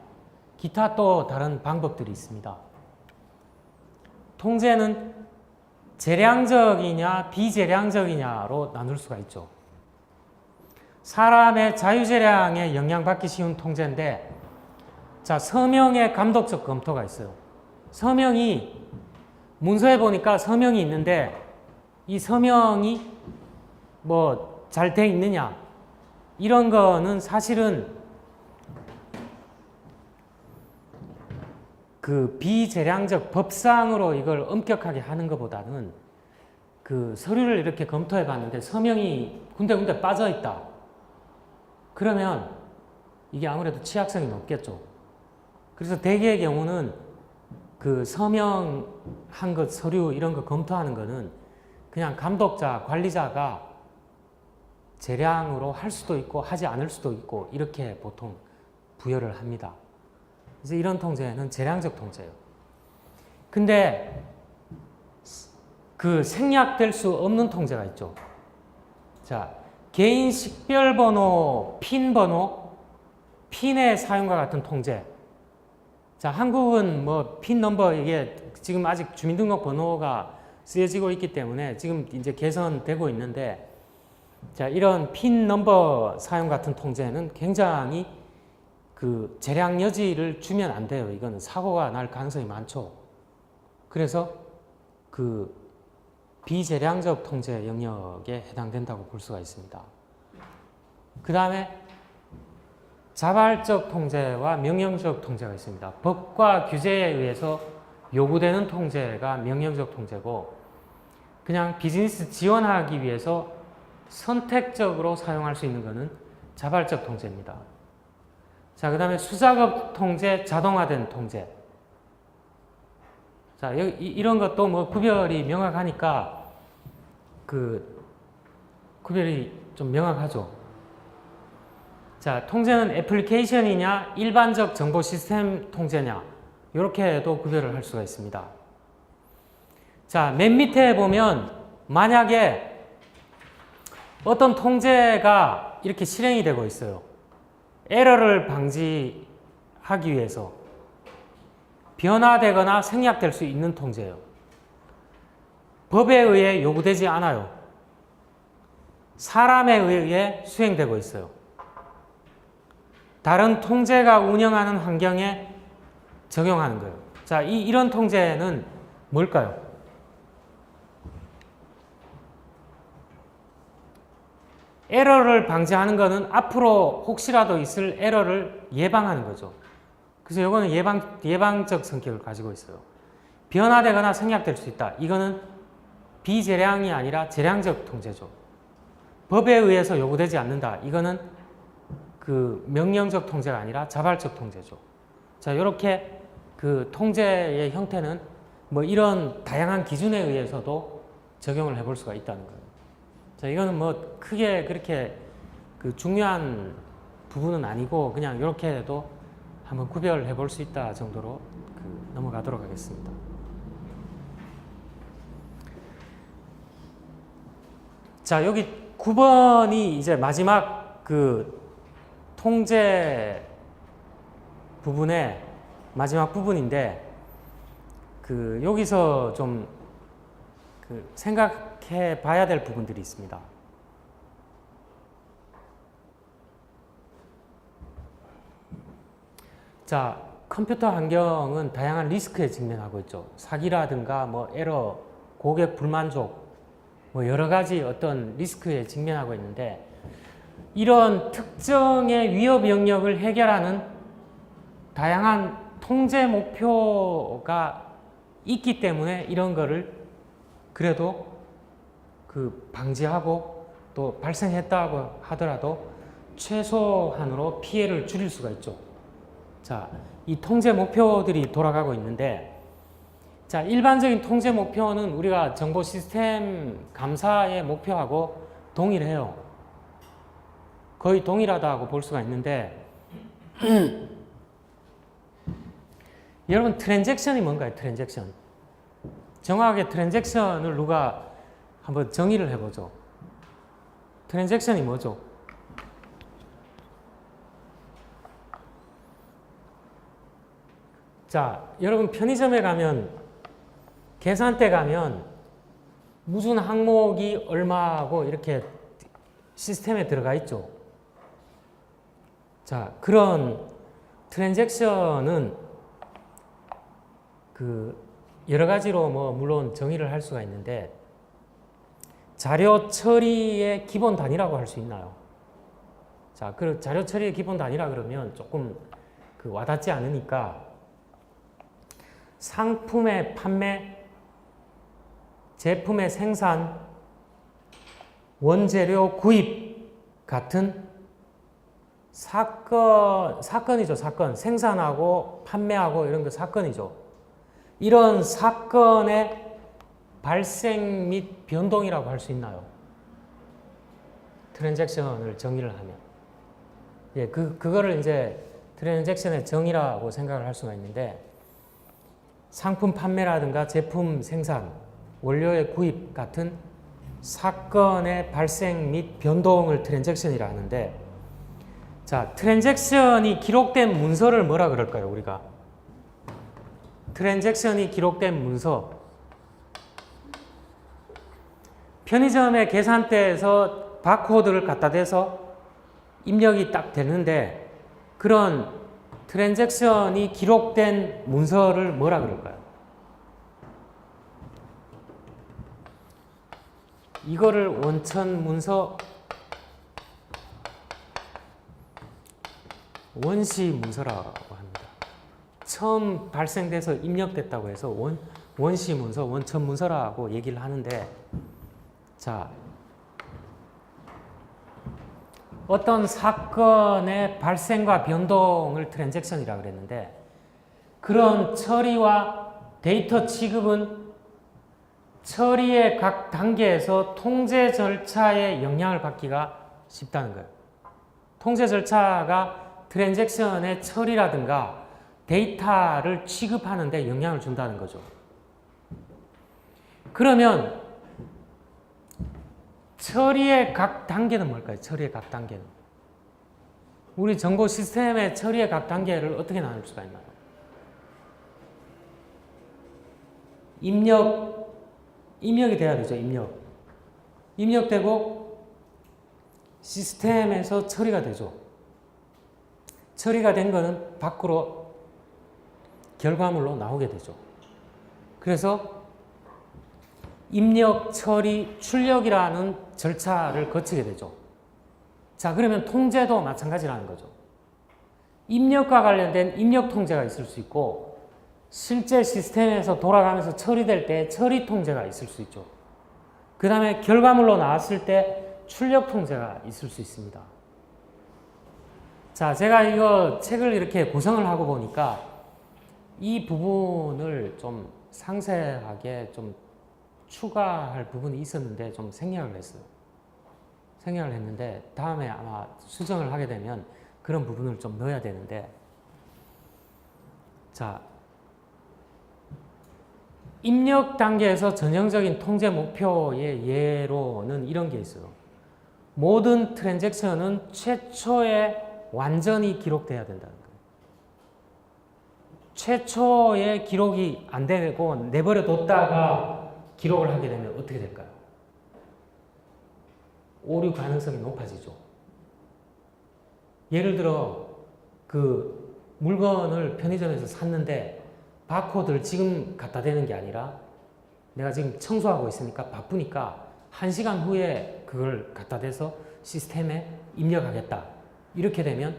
A: 기타 또 다른 방법들이 있습니다. 통제는 재량적이냐 비재량적이냐로 나눌 수가 있죠. 사람의 자유재량에 영향받기 쉬운 통제인데, 자, 서명의 감독적 검토가 있어요. 서명이 문서에 보니까 서명이 있는데 이 서명이 뭐 잘 돼 있느냐, 이런 거는 사실은 그 비재량적 법상으로 이걸 엄격하게 하는 것보다는 그 서류를 이렇게 검토해 봤는데 서명이 군데군데 빠져 있다. 그러면 이게 아무래도 취약성이 높겠죠. 그래서 대개의 경우는 그 서명한 것, 서류 이런 거 검토하는 거는 그냥 감독자, 관리자가 재량으로 할 수도 있고 하지 않을 수도 있고 이렇게 보통 부여를 합니다. 그래서 이런 통제는 재량적 통제예요. 근데 그 생략될 수 없는 통제가 있죠. 자, 개인 식별번호, 핀 번호, 핀의 사용과 같은 통제. 자, 한국은 뭐 핀 넘버, 이게 지금 아직 주민등록번호가 쓰여지고 있기 때문에 지금 이제 개선되고 있는데, 자, 이런 핀 넘버 사용 같은 통제는 굉장히 그 재량 여지를 주면 안 돼요. 이거는 사고가 날 가능성이 많죠. 그래서 그 비재량적 통제 영역에 해당된다고 볼 수가 있습니다. 그 다음에 자발적 통제와 명령적 통제가 있습니다. 법과 규제에 의해서 요구되는 통제가 명령적 통제고, 그냥 비즈니스 지원하기 위해서 선택적으로 사용할 수 있는 것은 자발적 통제입니다. 자, 그 다음에 수작업 통제, 자동화된 통제. 자, 이런 것도 뭐 구별이 명확하니까 구별이 좀 명확하죠. 자, 통제는 애플리케이션이냐, 일반적 정보 시스템 통제냐, 이렇게도 구별을 할 수가 있습니다. 자, 맨 밑에 보면 만약에 어떤 통제가 이렇게 실행이 되고 있어요. 에러를 방지하기 위해서 변화되거나 생략될 수 있는 통제예요. 법에 의해 요구되지 않아요. 사람에 의해 수행되고 있어요. 다른 통제가 운영하는 환경에 적용하는 거예요. 자, 이런 통제는 뭘까요? 에러를 방지하는 것은 앞으로 혹시라도 있을 에러를 예방하는 거죠. 그래서 이거는 예방적 성격을 가지고 있어요. 변화되거나 생략될 수 있다. 이거는 비재량이 아니라 재량적 통제죠. 법에 의해서 요구되지 않는다. 이거는 그 명령적 통제가 아니라 자발적 통제죠. 자, 이렇게 그 통제의 형태는 뭐 이런 다양한 기준에 의해서도 적용을 해볼 수가 있다는 거예요. 자, 이거는 뭐 크게 그렇게 그 중요한 부분은 아니고 그냥 이렇게 해도 한번 구별해 볼 수 있다 정도로 넘어가도록 하겠습니다. 자, 여기 9번이 이제 마지막 그 통제 부분의 마지막 부분인데, 여기서 좀 생각해 봐야 될 부분들이 있습니다. 자, 컴퓨터 환경은 다양한 리스크에 직면하고 있죠. 사기라든가 뭐 에러, 고객 불만족, 뭐 여러 가지 어떤 리스크에 직면하고 있는데, 이런 특정의 위협 영역을 해결하는 다양한 통제 목표가 있기 때문에 이런 거를 그래도 방지하고 또 발생했다고 하더라도 최소한으로 피해를 줄일 수가 있죠. 자, 이 통제 목표들이 돌아가고 있는데, 자, 일반적인 통제 목표는 우리가 정보 시스템 감사의 목표하고 동일해요. 거의 동일하다고 볼 수가 있는데, 여러분 트랜잭션이 뭔가요? 트랜잭션. 정확하게 트랜잭션을 누가 한번 정의를 해보죠. 트랜잭션이 뭐죠? 자, 여러분 편의점에 가면, 계산대 가면 무슨 항목이 얼마고 이렇게 시스템에 들어가 있죠. 자, 그런 트랜잭션은 여러 가지로 뭐 물론 정의를 할 수가 있는데, 자료 처리의 기본 단위라고 할 수 있나요? 자, 그 자료 처리의 기본 단위라 그러면 조금 와닿지 않으니까, 상품의 판매, 제품의 생산, 원재료 구입 같은 사건이죠. 사건. 생산하고 판매하고 이런 거 사건이죠. 이런 사건의 발생 및 변동이라고 할 수 있나요? 트랜잭션을 정의를 하면. 예, 그거를 이제 트랜잭션의 정의라고 생각을 할 수가 있는데, 상품 판매라든가 제품 생산, 원료의 구입 같은 사건의 발생 및 변동을 트랜잭션이라 하는데, 자, 트랜잭션이 기록된 문서를 뭐라 그럴까요, 우리가? 트랜잭션이 기록된 문서. 편의점의 계산대에서 바코드를 갖다 대서 입력이 딱 되는데, 그런 트랜잭션이 기록된 문서를 뭐라 그럴까요? 이거를 원천 문서 원시 문서라고 합니다. 처음 발생돼서 입력됐다고 해서 원시 문서, 원천 문서라고 얘기를 하는데, 자, 어떤 사건의 발생과 변동을 트랜잭션이라고 그랬는데, 그런 처리와 데이터 취급은 처리의 각 단계에서 통제 절차에 영향을 받기가 쉽다는 거예요. 통제 절차가 트랜잭션의 처리라든가 데이터를 취급하는 데 영향을 준다는 거죠. 그러면 처리의 각 단계는 뭘까요? 처리의 각 단계는. 우리 정보 시스템의 처리의 각 단계를 어떻게 나눌 수가 있나요? 입력이 돼야 되죠. 입력되고 시스템에서 처리가 되죠. 처리가 된 거는 밖으로 결과물로 나오게 되죠. 그래서 입력, 처리, 출력이라는 절차를 거치게 되죠. 자, 그러면 통제도 마찬가지라는 거죠. 입력과 관련된 입력 통제가 있을 수 있고, 실제 시스템에서 돌아가면서 처리될 때 처리 통제가 있을 수 있죠. 그 다음에 결과물로 나왔을 때 출력 통제가 있을 수 있습니다. 자, 제가 이거 책을 이렇게 구성을 하고 보니까 이 부분을 좀 상세하게 좀 추가할 부분이 있었는데 좀 생략을 했어요. 생략을 했는데 다음에 아마 수정을 하게 되면 그런 부분을 좀 넣어야 되는데, 자, 입력 단계에서 전형적인 통제 목표의 예로는 이런 게 있어요. 모든 트랜잭션은 최초에 완전히 기록돼야 된다는 거예요. 최초에 기록이 안 되고 내버려 뒀다가 기록을 하게 되면 어떻게 될까요? 오류 가능성이 높아지죠. 예를 들어 그 물건을 편의점에서 샀는데 바코드를 지금 갖다 대는 게 아니라 내가 지금 청소하고 있으니까 바쁘니까 1시간 후에 그걸 갖다 대서 시스템에 입력하겠다. 이렇게 되면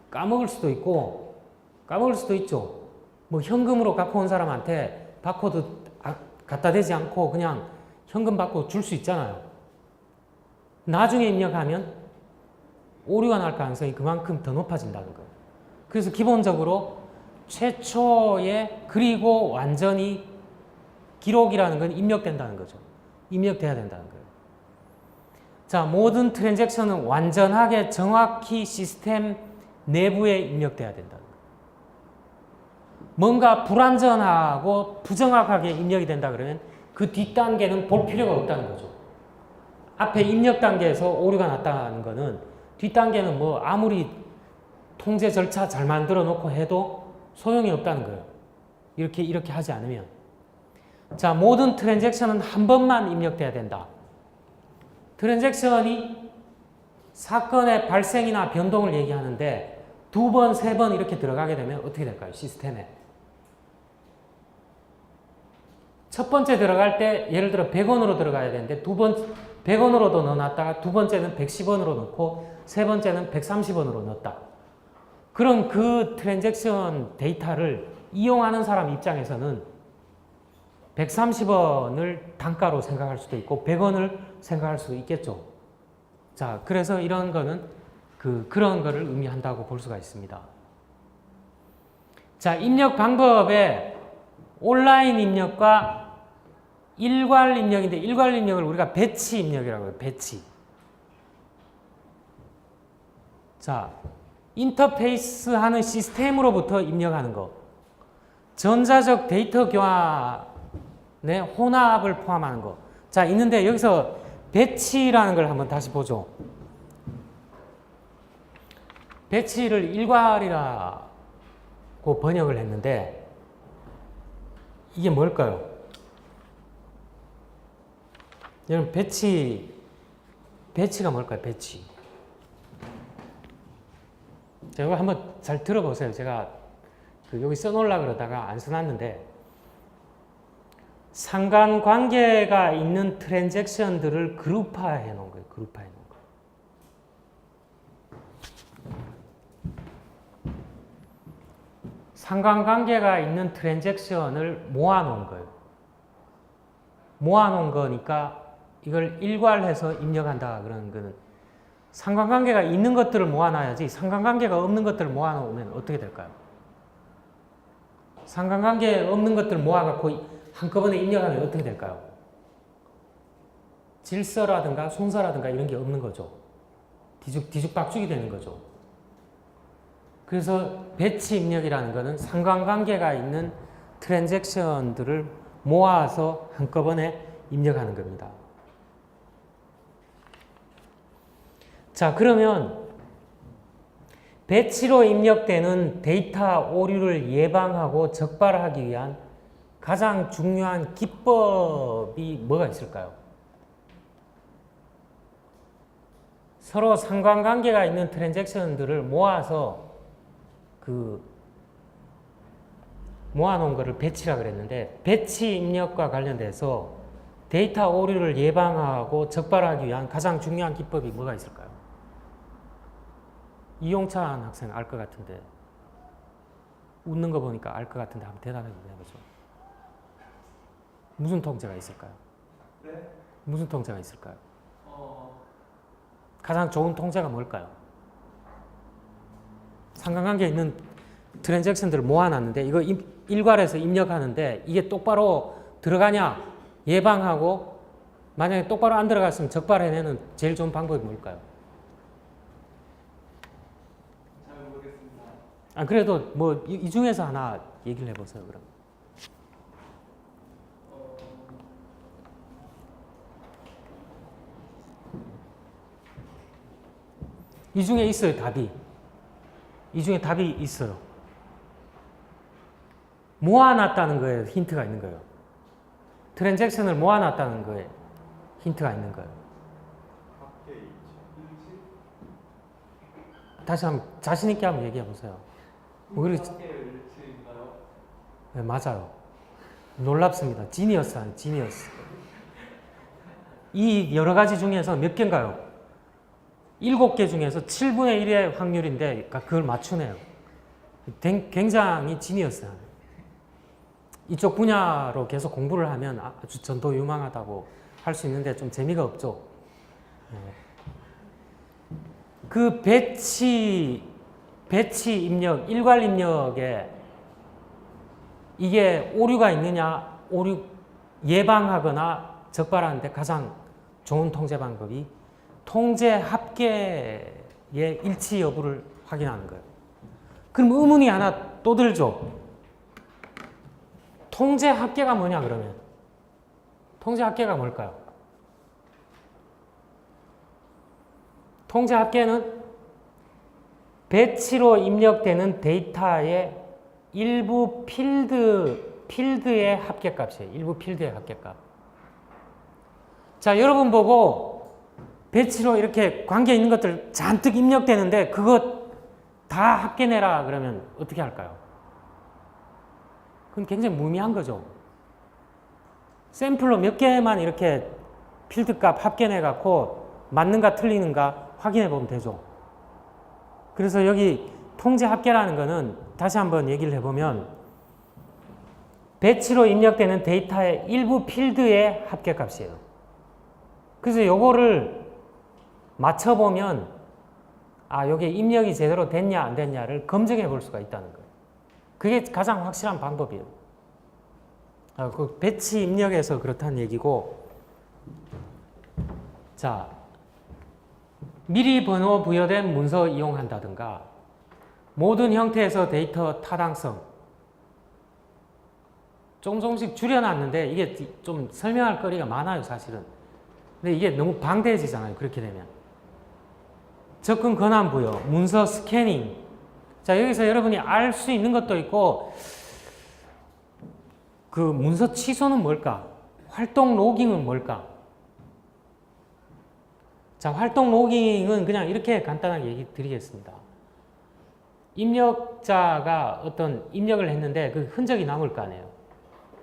A: 까먹을 수도 있죠. 뭐 현금으로 갖고 온 사람한테 바코드 갖다 대지 않고 그냥 현금 받고 줄 수 있잖아요. 나중에 입력하면 오류가 날 가능성이 그만큼 더 높아진다는 거예요. 그래서 기본적으로 최초에 그리고 완전히 기록이라는 건 입력된다는 거죠. 입력돼야 된다는 거예요. 자, 모든 트랜잭션은 완전하게 정확히 시스템 내부에 입력돼야 된다는 거예요. 뭔가 불완전하고 부정확하게 입력이 된다 그러면 그 뒷단계는 볼 필요가 없다는 거죠. 앞에 입력 단계에서 오류가 났다는 거는 뒷단계는 뭐 아무리 통제 절차 잘 만들어 놓고 해도 소용이 없다는 거예요. 이렇게 하지 않으면. 자, 모든 트랜잭션은 한 번만 입력돼야 된다. 트랜잭션이 사건의 발생이나 변동을 얘기하는데 2번, 3번 이렇게 들어가게 되면 어떻게 될까요? 시스템에. 첫 번째 들어갈 때 예를 들어 100원으로 들어가야 되는데 100원으로도 넣어놨다가 두 번째는 110원으로 넣고 세 번째는 130원으로 넣었다. 그럼 그 트랜잭션 데이터를 이용하는 사람 입장에서는 130원을 단가로 생각할 수도 있고 100원을 생각할 수도 있겠죠. 자, 그래서 이런 거는 그런 거를 의미한다고 볼 수가 있습니다. 자, 입력 방법에 온라인 입력과 일괄 입력인데 일괄 입력을 우리가 배치 입력이라고 해요. 배치. 자, 인터페이스 하는 시스템으로부터 입력하는 거. 전자적 데이터 교환의 혼합을 포함하는 거. 자, 있는데 여기서 배치라는 걸 한번 다시 보죠. 배치를 일괄이라고 번역을 했는데 이게 뭘까요? 여러분 배치가 뭘까요? 배치. 자, 이거 한번 잘 들어보세요. 제가 여기 써놓으려고 그러다가 안 써놨는데 상관관계가 있는 트랜잭션들을 그룹화해 놓은 거예요. 그룹화해 놓은 거. 상관관계가 있는 트랜잭션을 모아 놓은 거예요. 모아 놓은 거니까 이걸 일괄해서 입력한다 그러는 거는 상관관계가 있는 것들을 모아놔야지 상관관계가 없는 것들을 모아놓으면 어떻게 될까요? 상관관계 없는 것들을 모아갖고 한꺼번에 입력하면 어떻게 될까요? 질서라든가 순서라든가 이런 게 없는 거죠. 뒤죽박죽이 되는 거죠. 그래서 배치 입력이라는 것은 상관관계가 있는 트랜잭션들을 모아서 한꺼번에 입력하는 겁니다. 자, 그러면 배치로 입력되는 데이터 오류를 예방하고 적발하기 위한 가장 중요한 기법이 뭐가 있을까요? 서로 상관관계가 있는 트랜잭션들을 모아서 모아놓은 것을 배치라 그랬는데 배치 입력과 관련돼서 데이터 오류를 예방하고 적발하기 위한 가장 중요한 기법이 뭐가 있을까요? 이용찬 학생 알 것 같은데 웃는 거 보니까 알 것 같은데 한번 대답해 보죠. 무슨 통제가 있을까요?
B: 네?
A: 무슨 통제가 있을까요? 가장 좋은 통제가 뭘까요? 상관관계에 있는 트랜잭션들을 모아놨는데 이거 일괄해서 입력하는데 이게 똑바로 들어가냐 예방하고 만약에 똑바로 안 들어갔으면 적발해내는 제일 좋은 방법이 뭘까요?
B: 잘 모르겠습니다.
A: 아 그래도 뭐 이 중에서 하나 얘기를 해보세요. 그럼. 이 중에 있어요, 답이. 이 중에 답이 있어요. 모아놨다는 거에 힌트가 있는 거예요. 트랜잭션을 모아놨다는 거에 힌트가 있는 거예요. 다시 한번 자신 있게 한번 얘기해 보세요. 네, 맞아요. 놀랍습니다. 지니어스 아니 지니어스. 이 여러 가지 중에서 몇 개인가요? 7개 중에서 7분의 1의 확률인데 그걸 맞추네요. 굉장히 지니어스하네. 이쪽 분야로 계속 공부를 하면 아주 전도 유망하다고 할 수 있는데 좀 재미가 없죠. 그 배치 입력, 일괄 입력에 이게 오류가 있느냐, 오류 예방하거나 적발하는데 가장 좋은 통제 방법이 통제 합계의 일치 여부를 확인하는 거예요. 그럼 의문이 하나 또 들죠. 통제 합계가 뭐냐 그러면? 통제 합계가 뭘까요? 통제 합계는 배치로 입력되는 데이터의 일부 필드의 합계값이에요. 일부 필드의 합계값. 자, 여러분 보고 배치로 이렇게 관계 있는 것들 잔뜩 입력되는데 그거 다 합계내라 그러면 어떻게 할까요? 그건 굉장히 무의미한 거죠. 샘플로 몇 개만 이렇게 필드값 합계내갖고 맞는가 틀리는가 확인해 보면 되죠. 그래서 여기 통제 합계라는 거는 다시 한번 얘기를 해보면 배치로 입력되는 데이터의 일부 필드의 합계값이에요. 그래서 요거를 맞춰보면 요게 입력이 제대로 됐냐 안 됐냐를 검증해 볼 수가 있다는 거예요. 그게 가장 확실한 방법이에요. 그 배치 입력에서 그렇다는 얘기고, 자, 미리 번호 부여된 문서 이용한다든가 모든 형태에서 데이터 타당성 조금씩 줄여놨는데 이게 좀 설명할 거리가 많아요, 사실은. 근데 이게 너무 방대해지잖아요, 그렇게 되면. 접근 권한 부여, 문서 스캐닝. 자, 여기서 여러분이 알 수 있는 것도 있고, 그 문서 취소는 뭘까? 활동 로깅은 뭘까? 자, 활동 로깅은 그냥 이렇게 간단하게 얘기 드리겠습니다. 입력자가 어떤 입력을 했는데 그 흔적이 남을 거 아니에요.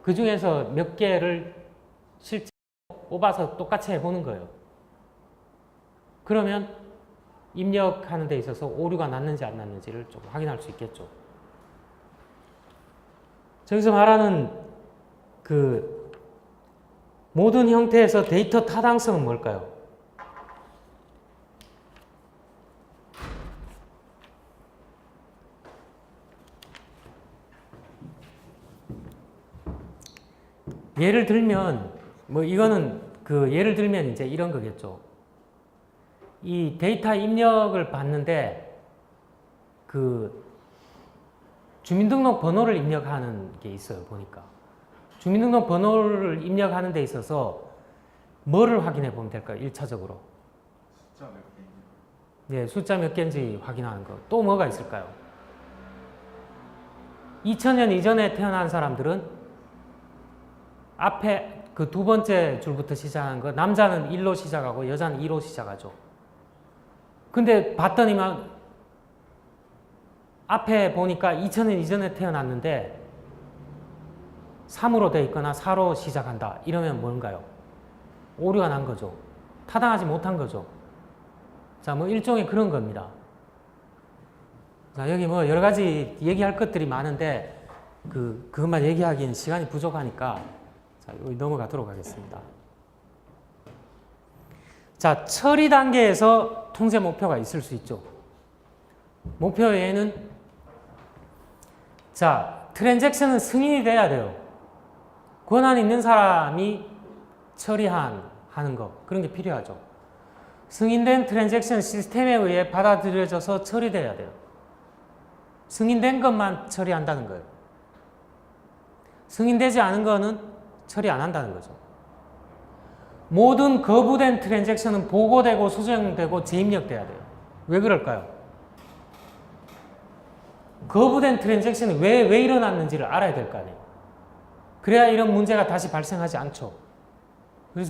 A: 그 중에서 몇 개를 실제 뽑아서 똑같이 해보는 거예요. 그러면 입력하는 데 있어서 오류가 났는지 안 났는지를 좀 확인할 수 있겠죠. 저기서 말하는 그 모든 형태에서 데이터 타당성은 뭘까요? 예를 들면 뭐 이거는 그 예를 들면 이제 이런 거겠죠. 이 데이터 입력을 받는데 그 주민등록 번호를 입력하는 게 있어요. 보니까 주민등록 번호를 입력하는 데 있어서 뭐를 확인해 보면 될까요? 1차적으로
B: 숫자 몇 개인지.
A: 네, 숫자 몇 개인지 확인하는 거. 또 뭐가 있을까요? 2000년 이전에 태어난 사람들은 앞에 그 두 번째 줄부터 시작하는 거, 남자는 1로 시작하고 여자는 2로 시작하죠. 근데 봤더니만 앞에 보니까 2000년 이전에 태어났는데 3으로 돼 있거나 4로 시작한다. 이러면 뭔가요? 오류가 난 거죠. 타당하지 못한 거죠. 자, 뭐 일종의 그런 겁니다. 자, 여기 뭐 여러 가지 얘기할 것들이 많은데 그것만 얘기하기엔 시간이 부족하니까 자, 여기 넘어가도록 하겠습니다. 자, 처리 단계에서 통제 목표가 있을 수 있죠. 목표에는 자, 트랜잭션은 승인이 돼야 돼요. 권한 있는 사람이 처리하는 거, 그런 게 필요하죠. 승인된 트랜잭션 시스템에 의해 받아들여져서 처리돼야 돼요. 승인된 것만 처리한다는 거예요. 승인되지 않은 거는 처리 안 한다는 거죠. 모든 거부된 트랜잭션은 보고되고 수정되고 재입력돼야 돼요. 왜 그럴까요? 거부된 트랜잭션이 왜 일어났는지를 알아야 될 거 아니에요. 그래야 이런 문제가 다시 발생하지 않죠.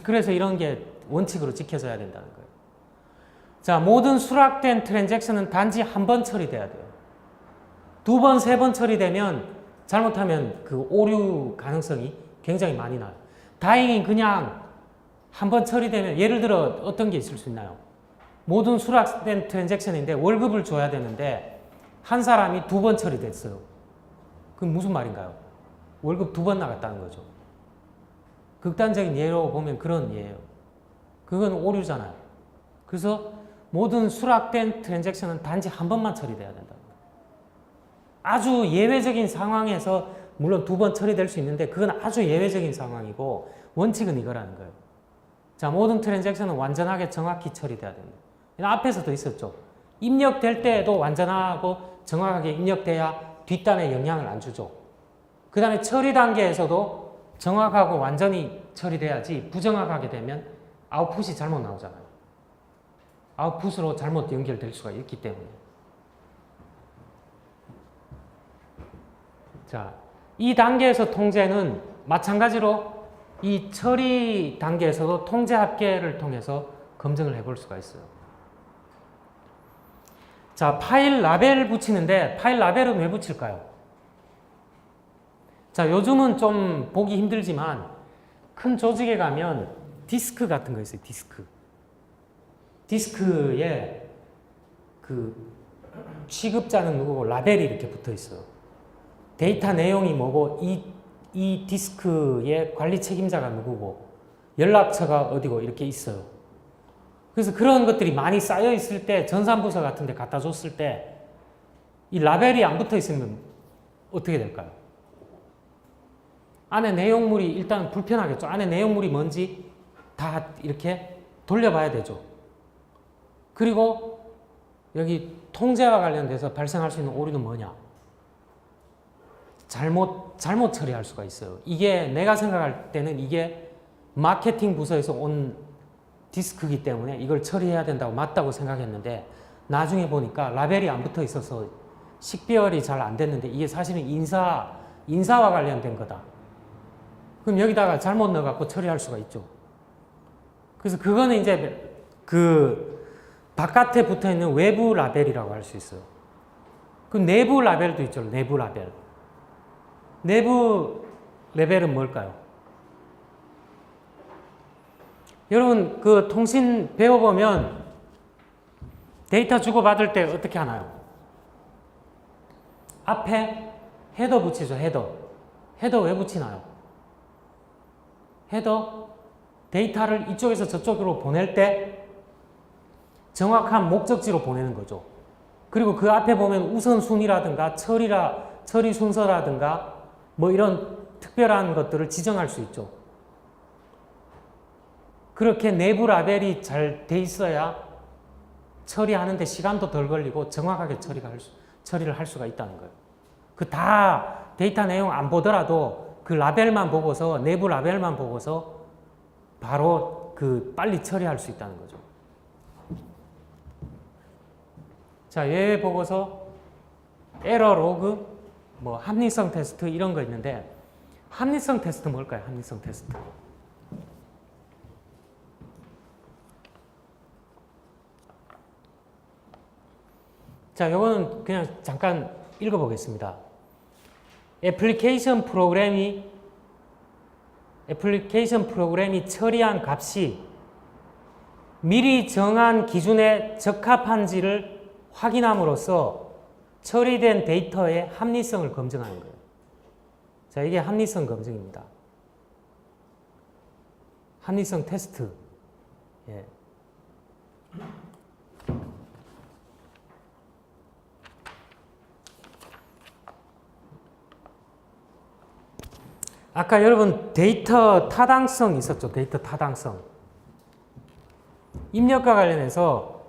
A: 그래서 이런 게 원칙으로 지켜져야 된다는 거예요. 자, 모든 수락된 트랜잭션은 단지 한 번 처리돼야 돼요. 두 번, 세 번 처리되면 잘못하면 그 오류 가능성이 굉장히 많이 나요. 다행히 그냥 한 번 처리되면 예를 들어 어떤 게 있을 수 있나요? 모든 수락된 트랜잭션인데 월급을 줘야 되는데 한 사람이 두 번 처리됐어요. 그럼 무슨 말인가요? 월급 두 번 나갔다는 거죠. 극단적인 예로 보면 그런 예예요. 그건 오류잖아요. 그래서 모든 수락된 트랜잭션은 단지 한 번만 처리돼야 된다. 아주 예외적인 상황에서 물론 두 번 처리될 수 있는데 그건 아주 예외적인 상황이고 원칙은 이거라는 거예요. 자, 모든 트랜잭션은 완전하게 정확히 처리돼야 됩니다. 앞에서도 있었죠. 입력될 때에도 완전하고 정확하게 입력돼야 뒷단에 영향을 안 주죠. 그 다음에 처리 단계에서도 정확하고 완전히 처리돼야지 부정확하게 되면 아웃풋이 잘못 나오잖아요. 아웃풋으로 잘못 연결될 수가 있기 때문에. 자, 이 단계에서 통제는 마찬가지로 이 처리 단계에서도 통제 합계를 통해서 검증을 해볼 수가 있어요. 자, 파일 라벨을 붙이는데 파일 라벨은 왜 붙일까요? 자, 요즘은 좀 보기 힘들지만 큰 조직에 가면 디스크 같은 거 있어요. 디스크. 디스크에 그 취급자는 누구고 라벨이 이렇게 붙어 있어요. 데이터 내용이 뭐고 이 디스크의 관리 책임자가 누구고 연락처가 어디고 이렇게 있어요. 그래서 그런 것들이 많이 쌓여 있을 때 전산부서 같은 데 갖다 줬을 때 이 라벨이 안 붙어 있으면 어떻게 될까요? 안에 내용물이 일단 불편하겠죠. 안에 내용물이 뭔지 다 이렇게 돌려봐야 되죠. 그리고 여기 통제와 관련돼서 발생할 수 있는 오류는 뭐냐? 잘못 처리할 수가 있어요. 이게 내가 생각할 때는 이게 마케팅 부서에서 온 디스크이기 때문에 이걸 처리해야 된다고 맞다고 생각했는데 나중에 보니까 라벨이 안 붙어 있어서 식별이 잘 안 됐는데 이게 사실은 인사와 관련된 거다. 그럼 여기다가 잘못 넣어갖고 처리할 수가 있죠. 그래서 그거는 이제 그 바깥에 붙어 있는 외부 라벨이라고 할 수 있어요. 그 내부 라벨도 있죠. 내부 라벨. 내부 레벨은 뭘까요? 여러분 그 통신 배워보면 데이터 주고받을 때 어떻게 하나요? 앞에 헤더 붙이죠. 헤더 왜 붙이나요? 헤더 데이터를 이쪽에서 저쪽으로 보낼 때 정확한 목적지로 보내는 거죠. 그리고 그 앞에 보면 우선순위라든가 처리 순서라든가 뭐 이런 특별한 것들을 지정할 수 있죠. 그렇게 내부 라벨이 잘 돼 있어야 처리하는데 시간도 덜 걸리고 정확하게 처리를 할 수가 있다는 거예요. 그 다 데이터 내용 안 보더라도 그 라벨만 보고서 내부 라벨만 보고서 바로 그 빨리 처리할 수 있다는 거죠. 자, 얘 보고서 에러 로그, 뭐 합리성 테스트 이런 거 있는데 합리성 테스트 뭘까요? 합리성 테스트. 자, 요거는 그냥 잠깐 읽어보겠습니다. 애플리케이션 프로그램이 처리한 값이 미리 정한 기준에 적합한지를 확인함으로써 처리된 데이터의 합리성을 검증하는 거예요. 자, 이게 합리성 검증입니다. 합리성 테스트. 예. 아까 여러분 데이터 타당성 있었죠? 데이터 타당성. 입력과 관련해서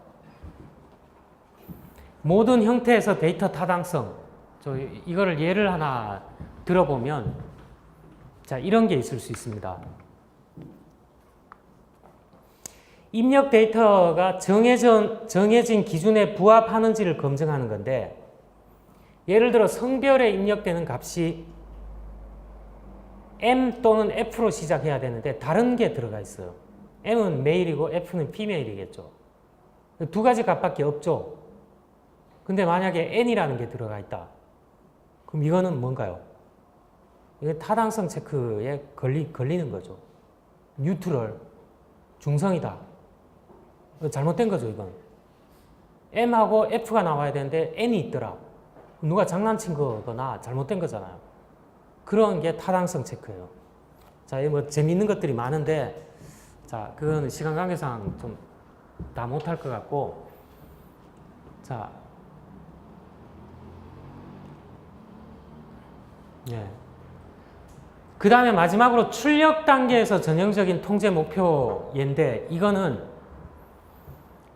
A: 모든 형태에서 데이터 타당성. 이거를 예를 하나 들어보면 자, 이런 게 있을 수 있습니다. 입력 데이터가 정해진 기준에 부합하는지를 검증하는 건데 예를 들어 성별에 입력되는 값이 M 또는 F로 시작해야 되는데 다른 게 들어가 있어요. M은 메일이고 F는 피메일이겠죠. 두 가지 값밖에 없죠. 근데 만약에 N이라는 게 들어가 있다. 그럼 이거는 뭔가요? 이게 타당성 체크에 걸리는 거죠. 뉴트럴, 중성이다. 잘못된 거죠, 이건. M하고 F가 나와야 되는데 N이 있더라. 누가 장난친 거거나 잘못된 거잖아요. 그런 게 타당성 체크예요. 자, 뭐 재미있는 것들이 많은데, 자, 그거는 시간 관계상 좀 다 못할 것 같고, 자, 예. 그 다음에 마지막으로 출력 단계에서 전형적인 통제 목표인데, 이거는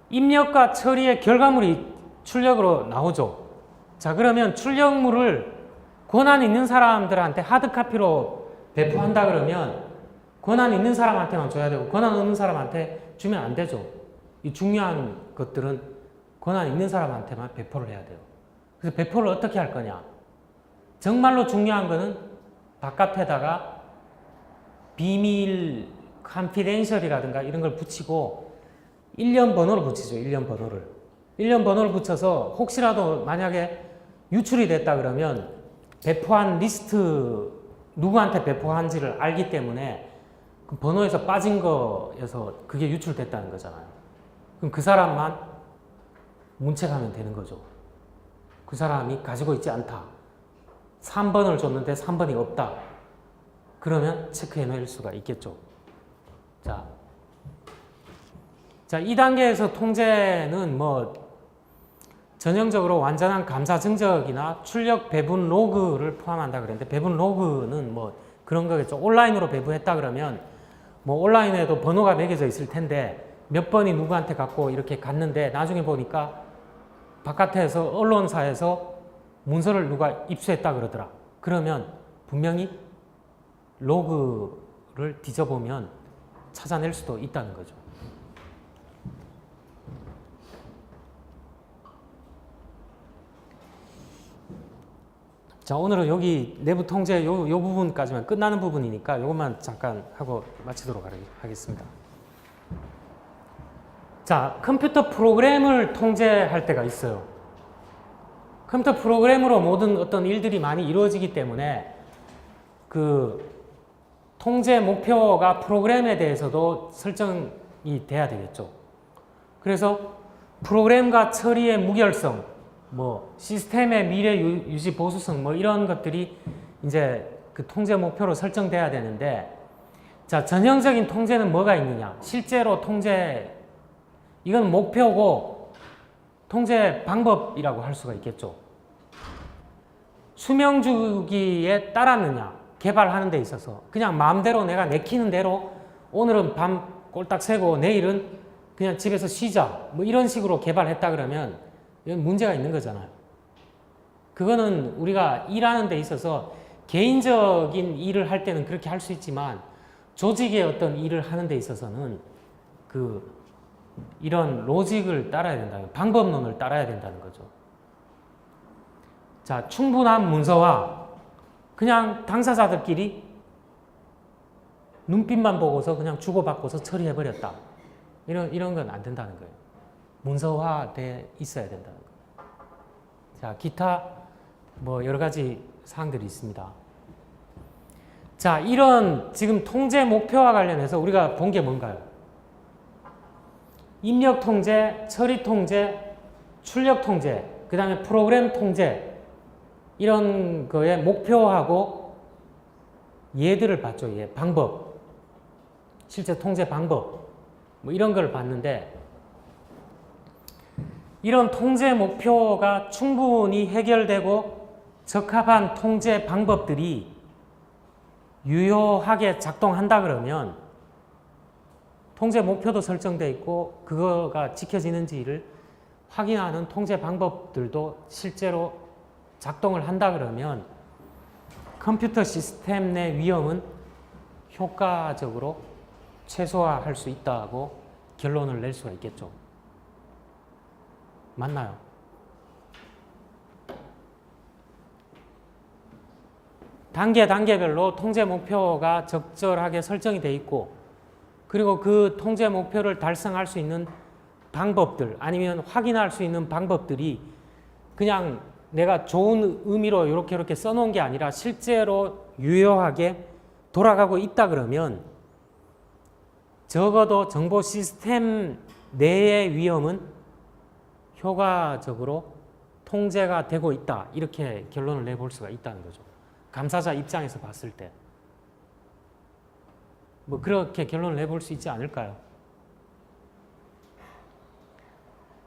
A: 입력과 처리의 결과물이 출력으로 나오죠. 자, 그러면 출력물을 권한 있는 사람들한테 하드카피로 배포한다 그러면 권한 있는 사람한테만 줘야 되고 권한 없는 사람한테 주면 안 되죠. 이 중요한 것들은 권한 있는 사람한테만 배포를 해야 돼요. 그래서 배포를 어떻게 할 거냐. 정말로 중요한 거는 바깥에다가 비밀, confidential이라든가 이런 걸 붙이고 1년 번호를 붙이죠. 1년 번호를. 1년 번호를 붙여서 혹시라도 만약에 유출이 됐다 그러면 배포한 리스트 누구한테 배포한지를 알기 때문에 그 번호에서 빠진 거여서 그게 유출됐다는 거잖아요. 그럼 그 사람만 문책하면 되는 거죠. 그 사람이 가지고 있지 않다. 3번을 줬는데 3번이 없다. 그러면 체크해낼 수가 있겠죠. 자, 2단계에서 통제는 뭐 전형적으로 완전한 감사 증적이나 출력 배분 로그를 포함한다 그랬는데 배분 로그는 뭐 그런 거겠죠. 온라인으로 배분했다 그러면 뭐 온라인에도 번호가 매겨져 있을 텐데 몇 번이 누구한테 갔고 이렇게 갔는데 나중에 보니까 바깥에서 언론사에서 문서를 누가 입수했다 그러더라. 그러면 분명히 로그를 뒤져보면 찾아낼 수도 있다는 거죠. 자, 오늘은 여기 내부 통제 요 부분까지만 끝나는 부분이니까 요것만 잠깐 하고 마치도록 하겠습니다. 자, 컴퓨터 프로그램을 통제할 때가 있어요. 컴퓨터 프로그램으로 모든 어떤 일들이 많이 이루어지기 때문에 그 통제 목표가 프로그램에 대해서도 설정이 돼야 되겠죠. 그래서 프로그램과 처리의 무결성, 뭐 시스템의 미래 유지 보수성 뭐 이런 것들이 이제 그 통제 목표로 설정돼야 되는데, 자, 전형적인 통제는 뭐가 있느냐? 실제로 통제, 이건 목표고 통제 방법이라고 할 수가 있겠죠. 수명 주기에 따랐느냐? 개발하는 데 있어서 그냥 마음대로 내가 내키는 대로 오늘은 밤 꼴딱 새고 내일은 그냥 집에서 쉬자 뭐 이런 식으로 개발했다 그러면 이건 문제가 있는 거잖아요. 그거는 우리가 일하는 데 있어서 개인적인 일을 할 때는 그렇게 할 수 있지만 조직의 어떤 일을 하는 데 있어서는 이런 로직을 따라야 된다는, 방법론을 따라야 된다는 거죠. 자, 충분한 문서와 그냥 당사자들끼리 눈빛만 보고서 그냥 주고받고서 처리해버렸다. 이런 건 안 된다는 거예요. 문서화돼 있어야 된다는 거예요. 자, 기타 뭐 여러 가지 사항들이 있습니다. 자, 이런 지금 통제 목표와 관련해서 우리가 본 게 뭔가요? 입력 통제, 처리 통제, 출력 통제, 그 다음에 프로그램 통제, 이런 거에 목표하고 예들을 봤죠. 예, 방법, 실제 통제 방법, 뭐 이런 걸 봤는데, 이런 통제 목표가 충분히 해결되고 적합한 통제 방법들이 유효하게 작동한다 그러면 통제 목표도 설정되어 있고 그거가 지켜지는지를 확인하는 통제 방법들도 실제로 작동을 한다 그러면 컴퓨터 시스템 내 위험은 효과적으로 최소화할 수 있다고 결론을 낼 수가 있겠죠. 맞나요? 단계별로 통제 목표가 적절하게 설정이 되어 있고, 그리고 그 통제 목표를 달성할 수 있는 방법들, 아니면 확인할 수 있는 방법들이 그냥 내가 좋은 의미로 이렇게 써놓은 게 아니라 실제로 유효하게 돌아가고 있다 그러면 적어도 정보 시스템 내의 위험은 효과적으로 통제가 되고 있다. 이렇게 결론을 내볼 수가 있다는 거죠. 감사자 입장에서 봤을 때. 뭐 그렇게 결론을 내볼 수 있지 않을까요?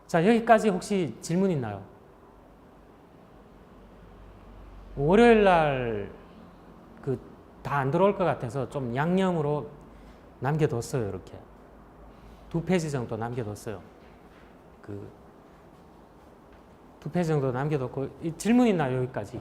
A: 자, 여기까지 혹시 질문 있나요? 월요일 날 다 안 들어올 것 같아서 좀 양념으로 남겨뒀어요. 이렇게 2페이지 정도 남겨뒀어요. 2페이지 정도 남겨뒀고, 질문 있나요? 여기까지?